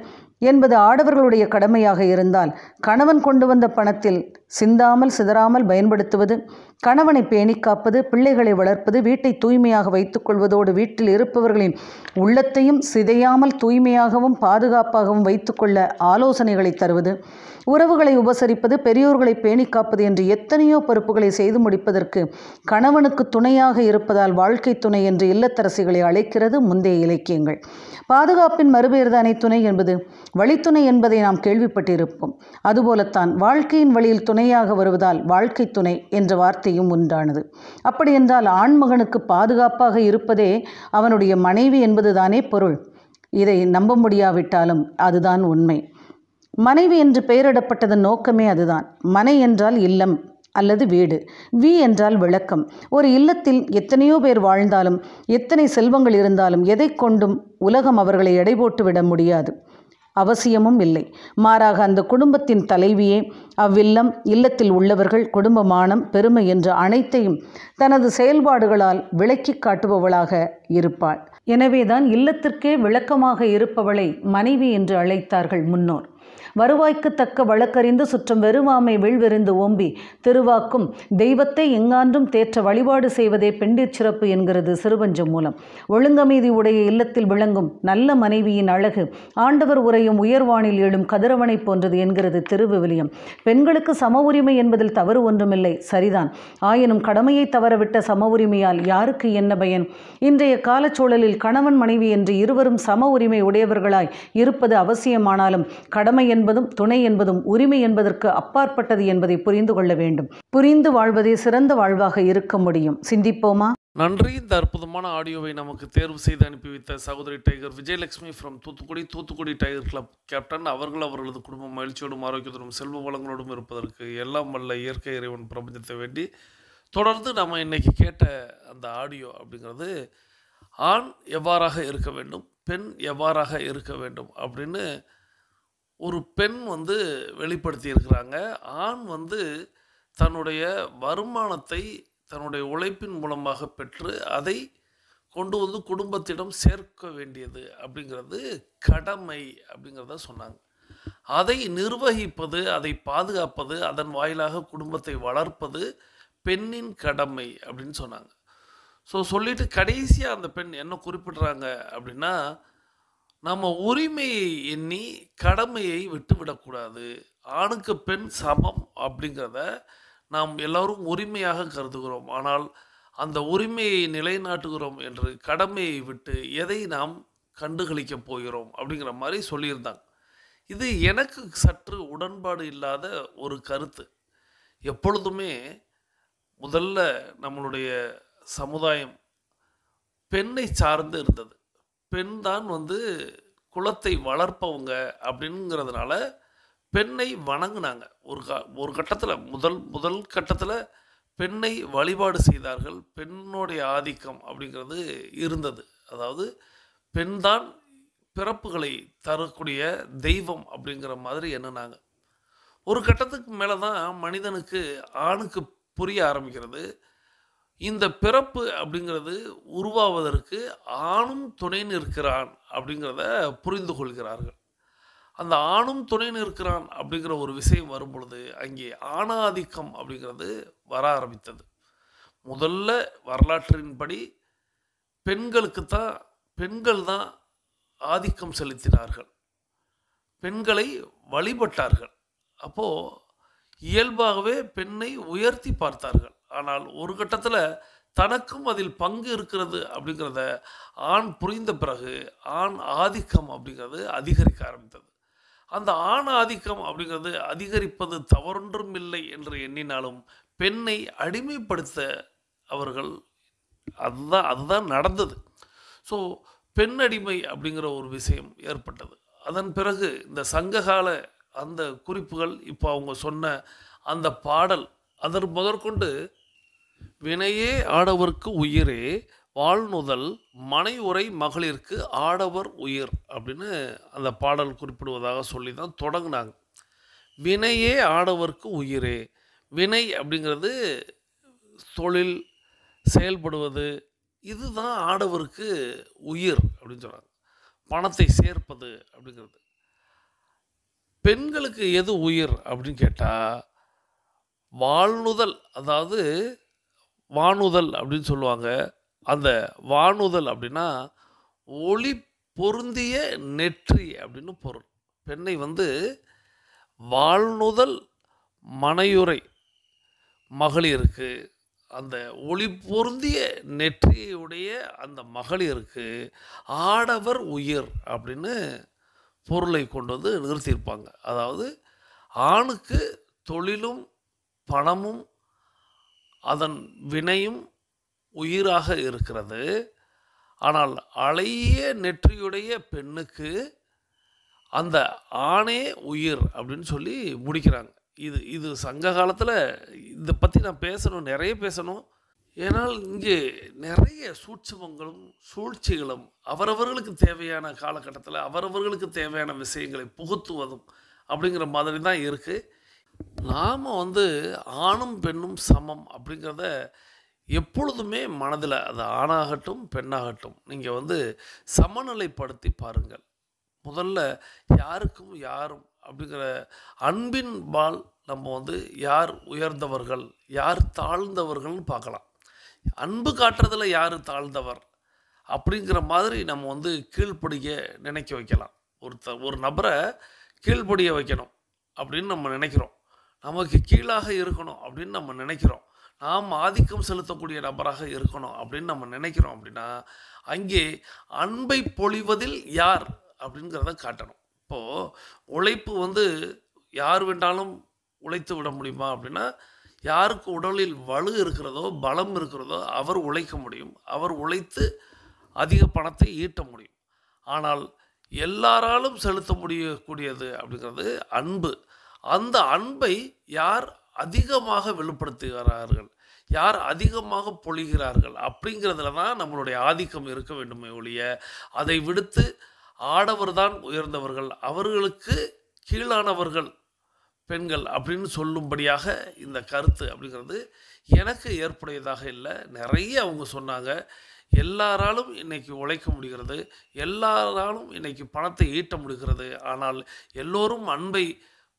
என்பது ஆடவர்களுடைய கடமையாக இருந்தால், கணவன் கொண்டு வந்த பணத்தில் சிந்தாமல் சிதறாமல் பயன்படுத்துவது, கணவனை பேணி காப்பது, பிள்ளைகளை வளர்ப்பது, வீட்டை தூய்மையாக வைத்துக் கொள்வதோடு வீட்டில் இருப்பவர்களின் உள்ளத்தையும் சிதையாமல் தூய்மையாகவும் பாதுகாப்பாகவும் வைத்துக்கொள்ள ஆலோசனைகளை தருவது, உறவுகளை உபசரிப்பது, பெரியோர்களை பேணி காப்பது என்று எத்தனையோ பொறுப்புகளை செய்து முடிப்பதற்கு கணவனுக்கு துணையாக இருப்பதால் வாழ்க்கை துணை என்று இல்லத்தரசிகளை அழைக்கிறது முந்தைய இலக்கியங்கள். பாதுகாப்பின் மறுபெயர்தானே துணை என்பது. வழித்துணை என்பதை நாம் கேள்விப்பட்டிருப்போம். அதுபோலத்தான் வாழ்க்கையின் வழியில் துணையாக வருவதால் வாழ்க்கை துணை என்ற வார்த்தையும் உண்டானது. அப்படியென்றால் ஆண்மகனுக்கு பாதுகாப்பாக இருப்பதே அவனுடைய மனைவி என்பதுதானே பொருள். இதை நம்ப முடியாவிட்டாலும் அதுதான் உண்மை. மனைவி என்று பெயரிடப்பட்டதன் நோக்கமே அதுதான். மனை என்றால் இல்லம் அல்லது வீடு, வி என்றால் விளக்கம். ஒரு இல்லத்தில் எத்தனையோ பேர் வாழ்ந்தாலும் எத்தனை செல்வங்கள் இருந்தாலும் எதை கொண்டும் உலகம் அவர்களை எடை போட்டு விட முடியாது, அவசியமும் இல்லை. மாறாக அந்த குடும்பத்தின் தலைவியே அவ்வில்லம், இல்லத்தில் உள்ளவர்கள், குடும்ப மானம், பெருமை என்ற அனைத்தையும் தனது செயல்பாடுகளால் விளக்கி காட்டுபவளாக இருப்பாள். எனவேதான் இல்லத்திற்கே விளக்கமாக இருப்பவளை மனைவி என்று அழைத்தார்கள் முன்னோர். வருவாய்க்கு தக்க வழக்கறிந்து சுற்றம் வெறுவாமை வீழ்வெறிந்து ஓம்பி திருவாக்கும் தெய்வத்தை எங்கான்றும் தேற்ற வழிபாடு செய்வதே பெண்டிற் சிறப்பு என்கிறது சிறுபஞ்ச மூலம். ஒழுங்கமைதி உடைய இல்லத்தில் விளங்கும் நல்ல மனைவியின் அழகு ஆண்டவர் உரையும் உயர்வானில் எழும் கதிரவனை போன்றது என்கிறது திருவிவிலியம். பெண்களுக்கு சம உரிமை என்பதில் தவறு ஒன்றுமில்லை, சரிதான். ஆயினும் கடமையை தவறவிட்ட சம உரிமையால் யாருக்கு என்ன பயன்? இன்றைய காலச்சூழலில் கணவன் மனைவி என்று இருவரும் சம உரிமை உடையவர்களாய் இருப்பது அவசியமானாலும் கடமை என்பதும் துணை என்பதும் உரிமை என்பதற்கு அப்பாற்பட்டது என்பதை புரிந்து கொள்ள வேண்டும். புரிந்து வாழ்வதே சிறந்த வாழ்வாக இருக்க முடியும். சிந்திப்போமா? நன்றி. இந்த அற்புதமான ஆடியோவை நமக்கு தேர்வு செய்து அனுப்பி வைத்த சகோதரி tiger Vijayalakshmi from Thoothukudi tiger club captain அவர்கள் அவர்களது குடும்பம் மகிழ்ச்சியோடும் ஆரோக்கியத்தோடும் செல்வ வளங்களோடும் இருப்பதற்கு எல்லாம் வல்ல இயற்கை இறைவன் பிரபஞ்சத்தை வேண்டி தொடர்ந்து நம்ம இன்னைக்கு கேட்ட அந்த ஆடியோ அப்படிங்கிறது ஆண் எவ்வாறாக இருக்க வேண்டும், பெண் எவ்வாறாக இருக்க வேண்டும் அப்படின்னு ஒரு பெண் வெளிப்படுத்தி இருக்கிறாங்க. ஆண் தன்னுடைய வருமானத்தை தன்னுடைய உழைப்பின் மூலமாக பெற்று அதை கொண்டு குடும்பத்திடம் சேர்க்க வேண்டியது அப்படிங்கிறது கடமை அப்படிங்கிறத சொன்னாங்க. அதை நிர்வகிப்பது, அதை பாதுகாப்பது, அதன் வாயிலாக குடும்பத்தை வளர்ப்பது பெண்ணின் கடமை அப்படின்னு சொன்னாங்க. சொல்லிட்டு கடைசியாக அந்த பெண் என்ன குறிப்பிடுறாங்க அப்படின்னா, நம்ம உரிமையை எண்ணி கடமையை விட்டுவிடக்கூடாது. ஆணுக்கு பெண் சமம் அப்படிங்கிறத நாம் எல்லோரும் உரிமையாக கருதுகிறோம். ஆனால் அந்த உரிமையை நிலைநாட்டுகிறோம் என்று கடமையை விட்டு எதை நாம் கண்டுகளிக்கப் போகிறோம் அப்படிங்கிற மாதிரி சொல்லியிருந்தாங்க. இது எனக்கு சற்று உடன்பாடு இல்லாத ஒரு கருத்து. எப்பொழுதுமே முதல்ல நம்மளுடைய சமுதாயம் பெண்ணை சார்ந்து இருந்தது. பெண் தான் குலத்தை வளர்ப்பவங்க அப்படிங்கிறதுனால பெண்ணை வணங்கினாங்க. ஒரு கட்டத்தில் முதல் கட்டத்தில் பெண்ணை வழிபாடு செய்தார்கள். பெண்ணுடைய ஆதிக்கம் அப்படிங்கிறது இருந்தது. அதாவது பெண் தான் பிறப்புகளை தரக்கூடிய தெய்வம் அப்படிங்கிற மாதிரி எண்ணினாங்க. ஒரு கட்டத்துக்கு மேலே தான் மனிதனுக்கு ஆணுக்கு புரிய ஆரம்பிக்கிறது. இந்த பிறப்பு அப்படிங்கிறது உருவாவதற்கு ஆணும் துணை நிற்கிறான் அப்படிங்கிறத புரிந்து கொள்கிறார்கள். அந்த ஆணும் துணை நிற்கிறான் அப்படிங்கிற ஒரு விஷயம் வரும் பொழுது அங்கே ஆணாதிக்கம் அப்படிங்கிறது வர ஆரம்பித்தது. முதல்ல வரலாற்றின்படி பெண்கள் தான் ஆதிக்கம் செலுத்தினார்கள், பெண்களை வழிபட்டார்கள். அப்போது இயல்பாகவே பெண்ணை உயர்த்தி பார்த்தார்கள். ஆனால் ஒரு கட்டத்தில் தனக்கும் அதில் பங்கு இருக்கிறது அப்படிங்கிறத ஆண் புரிந்த பிறகு ஆண் ஆதிக்கம் அப்படிங்கிறது அதிகரிக்க ஆரம்பித்தது. அந்த ஆண் ஆதிக்கம் அப்படிங்கிறது அதிகரிப்பது தவறொன்றும் இல்லை என்று எண்ணினாலும் பெண்ணை அடிமைப்படுத்த அவர்கள் அதுதான் நடந்தது. ஸோ பெண் அடிமை அப்படிங்கிற ஒரு விஷயம் ஏற்பட்டது. அதன் பிறகு இந்த சங்ககால அந்த குறிப்புகள் இப்போ அவங்க சொன்ன அந்த பாடல் அதற்கு முதற்கொண்டு வினையே ஆடவர்க்கு உயிரே வாழ்நுதல் மனை உரை மகளிருக்கு ஆடவர் உயிர் அப்படின்னு அந்த பாடல் குறிப்பிடுவதாக சொல்லி தான் தொடங்கினாங்க. வினையே ஆடவர்க்கு உயிரே. வினை அப்படிங்கிறது தொழில் செயல்படுவது, இதுதான் ஆடவருக்கு உயிர் அப்படின்னு சொல்கிறாங்க. பணத்தை சேர்ப்பது அப்படிங்கிறது. பெண்களுக்கு எது உயிர் அப்படின்னு கேட்டால் வாழ்நுதல், அதாவது வானுதல் அப்படின்னு சொல்லுவாங்க. அந்த வானுதல் அப்படின்னா ஒளி பொருந்திய நெற்றி அப்படின்னு பொருள். பெண்ணை வாழ்நுதல் மனையுறை மகளிருக்கு, அந்த ஒளி பொருந்திய நெற்றியுடைய அந்த மகளிருக்கு ஆடவர் உயிர் அப்படின்னு பொருளை கொண்டு வந்து நிறுத்தியிருப்பாங்க. அதாவது ஆணுக்கு தொழிலும் பணமும் அதன் வினையும் உயிராக இருக்கிறது. ஆனால் அழகிய நெற்றியுடைய பெண்ணுக்கு அந்த ஆணே உயிர் அப்படின்னு சொல்லி முடிக்கிறாங்க. இது சங்க காலத்தில் இதை பற்றி நான் பேசணும், நிறைய பேசணும். ஏன்னால் இங்கே நிறைய சூட்சுமங்களும் சூழ்ச்சிகளும் அவரவர்களுக்கு தேவையான காலகட்டத்தில் அவரவர்களுக்கு தேவையான விஷயங்களை புகுத்துவதும் அப்படிங்கிற மாதிரி தான் இருக்குது. நாம் ஆணும் பெண்ணும் சமம் அப்படிங்கிறத எப்பொழுதுமே மனதில், அது ஆணாகட்டும் பெண்ணாகட்டும், நீங்கள் சமநிலைப்படுத்தி பாருங்கள். முதல்ல யாருக்கும் யாரும் அப்படிங்கிற அன்பின் பால் நம்ம யார் உயர்ந்தவர்கள் யார் தாழ்ந்தவர்கள்னு பார்க்கலாம். அன்பு காட்டுறதுல யார் தாழ்ந்தவர் அப்படிங்கிற மாதிரி நம்ம கீழ்ப்படிய நினைக்க வைக்கலாம். ஒரு நபரை கீழ்ப்படிய வைக்கணும் அப்படின்னு நம்ம நினைக்கிறோம். நமக்கு கீழாக இருக்கணும் அப்படின்னு நம்ம நினைக்கிறோம். நாம் ஆதிக்கம் செலுத்தக்கூடிய நபராக இருக்கணும் அப்படின்னு நம்ம நினைக்கிறோம். அப்படின்னா அங்கே அன்பை பொழிவதில் யார் அப்படிங்கிறத காட்டணும். இப்போது உழைப்பு யார் வேண்டாலும் உழைத்து விட முடியுமா அப்படின்னா, யாருக்கு உடலில் வலு இருக்கிறதோ பலம் இருக்கிறதோ அவர் உழைக்க முடியும். அவர் உழைத்து அதிக பணத்தை ஈட்ட முடியும். ஆனால் எல்லாராலும் செலுத்த முடியக்கூடியது அப்படிங்கிறது அன்பு. அந்த அன்பை யார் அதிகமாக வெளிப்படுத்துகிறார்கள், யார் அதிகமாக பொழிகிறார்கள் அப்படிங்கிறதுல தான் நம்மளுடைய ஆதிக்கம் இருக்க வேண்டுமே ஒழிய, அதை விடுத்து ஆடவர் தான் உயர்ந்தவர்கள் அவர்களுக்கு கீழானவர்கள் பெண்கள் அப்படின்னு சொல்லும்படியாக இந்த கருத்து அப்படிங்கிறது எனக்கு ஏற்புடையதாக இல்லை. நிறைய அவங்க சொன்னாங்க. எல்லாராலும் இன்றைக்கி உழைக்க முடிகிறது, எல்லாராலும் இன்றைக்கி பணத்தை ஈட்ட முடிகிறது. ஆனால் எல்லோரும் அன்பை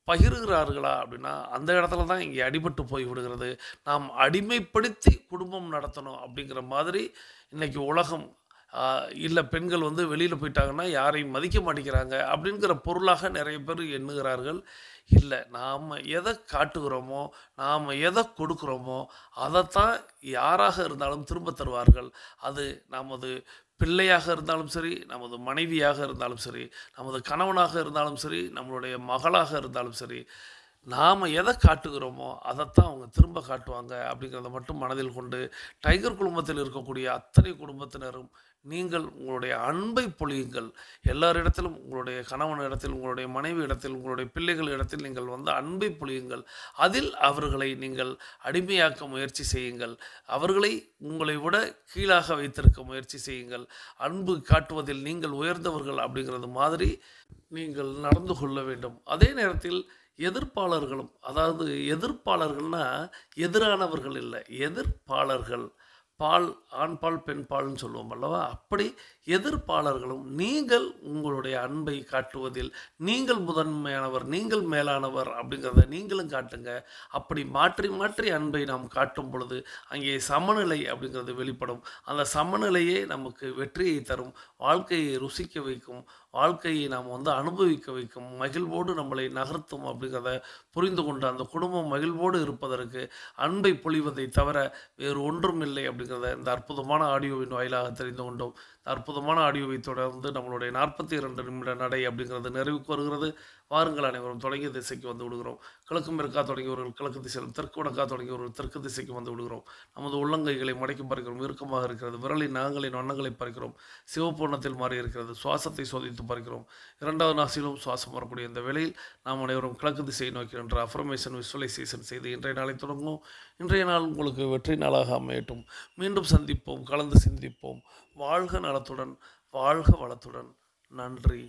பகிர்கிறார்களா அப்படின்னா அந்த இடத்துல தான் இங்கே அடிபட்டு போய் விடுகிறது. நாம் அடிமைப்படுத்தி குடும்பம் நடத்தணும் அப்படிங்கிற மாதிரி இன்றைக்கி உலகம் இல்லை, பெண்கள் வெளியில் போயிட்டாங்கன்னா யாரையும் மதிக்க மாட்டேங்கிறாங்க அப்படிங்கிற பொருளாக நிறைய பேர் எண்ணுகிறார்கள். இல்லை, நாம் எதை காட்டுகிறோமோ நாம் எதை கொடுக்குறோமோ அதைத்தான் யாராக இருந்தாலும் திரும்ப தருவார்கள். அது நமது பிள்ளையாக இருந்தாலும் சரி, நமது மனைவியாக இருந்தாலும் சரி, நமது கணவனாக இருந்தாலும் சரி, நம்மளுடைய மகளாக இருந்தாலும் சரி, நாம் எதை காட்டுகிறோமோ அதைத்தான் அவங்க திரும்ப காட்டுவாங்க அப்படிங்கிறத மட்டும் மனதில் கொண்டு டைகர் குடும்பத்தில் இருக்கக்கூடிய அத்தனை குடும்பத்தினரும் நீங்கள் உங்களுடைய அன்பை பொழியுங்கள். எல்லாரிடத்திலும், உங்களுடைய கணவன் இடத்தில், உங்களுடைய மனைவி இடத்தில், உங்களுடைய பிள்ளைகள் இடத்தில் நீங்கள் அன்பை பொழியுங்கள். அதில் அவர்களை நீங்கள் அடிமையாக்க முயற்சி செய்யுங்கள். அவர்களை உங்களை விட கீழாக வைத்திருக்க முயற்சி செய்யுங்கள். அன்பு காட்டுவதில் நீங்கள் உயர்ந்தவர்கள் அப்படிங்கிறது மாதிரி நீங்கள் நடந்து கொள்ள வேண்டும். அதே நேரத்தில் எதிர்ப்பாளர்களும், அதாவது எதிர்ப்பாளர்கள்னால் எதிரானவர்கள் இல்லை, எதிர்ப்பாளர்கள், பால் ஆண்பால் பெண்பால்னு சொல்லுவோம் அல்லவா, அப்படி எதிர்ப்பாளர்களும் நீங்கள் உங்களுடைய அன்பை காட்டுவதில் நீங்கள் முதன்மையானவர், நீங்கள் மேலானவர் அப்படிங்கிறத நீங்களும் காட்டுங்க. அப்படி மாற்றி மாற்றி அன்பை நாம் காட்டும் பொழுது அங்கே சமநிலை அப்படிங்கிறது வெளிப்படும். அந்த சமநிலையே நமக்கு வெற்றியை தரும், வாழ்க்கையை ருசிக்க வைக்கும், வாழ்க்கையை நாம் அனுபவிக்க வைக்கும், மகிழ்வோடு நம்மளை நகர்த்தும் அப்படிங்கிறத புரிந்து கொண்டு அந்த குடும்பம் மகிழ்வோடு இருப்பதற்கு அன்பை பொழிவதை தவிர வேறு ஒன்றும் இல்லை அப்படிங்கிறத இந்த அற்புதமான ஆடியோவின் வாயிலாக தெரிந்து கொண்டோம். இந்த அற்புதமான ஆடியோவை தொடர்ந்து நம்மளுடைய 42 நிமிட நடை அப்படிங்கிறது நிறைவுக்கு வருகிறது. வாருங்கள், அனைவரும் தொடங்கிய திசைக்கு வந்து விடுகிறோம். கிழக்கு மேற்கா தொடங்கியவர்கள் கிழக்கு திசையிலும், தெற்கு வடக்கா தொடங்கியவர்கள் தெற்கு திசைக்கு வந்து விடுகிறோம். நமது உள்ளங்கைகளை மடக்கி பறிக்கிறோம், இறுக்கமாக இருக்கிறது. விரலின் நகங்களின் வண்ணங்களை பறிக்கிறோம், சிவப்பு வண்ணத்தில் மாறி இருக்கிறது. சுவாசத்தை சோதித்து பறிக்கிறோம். இரண்டாவது நாசிலும் சுவாசம் வரக்கூடிய இந்த வேளையில் நாம் அனைவரும் கிழக்கு திசையை நோக்கி என்ற அஃபர்மேஷன் விசுவலைசேஷன் செய்து இன்றைய நாளை தொடங்குவோம். இன்றைய நாள் உங்களுக்கு வெற்றி நாளாக அமையட்டும். மீண்டும் சந்திப்போம், கலந்து சிந்திப்போம். வாழ்க நலத்துடன், வாழ்க வளத்துடன். நன்றி.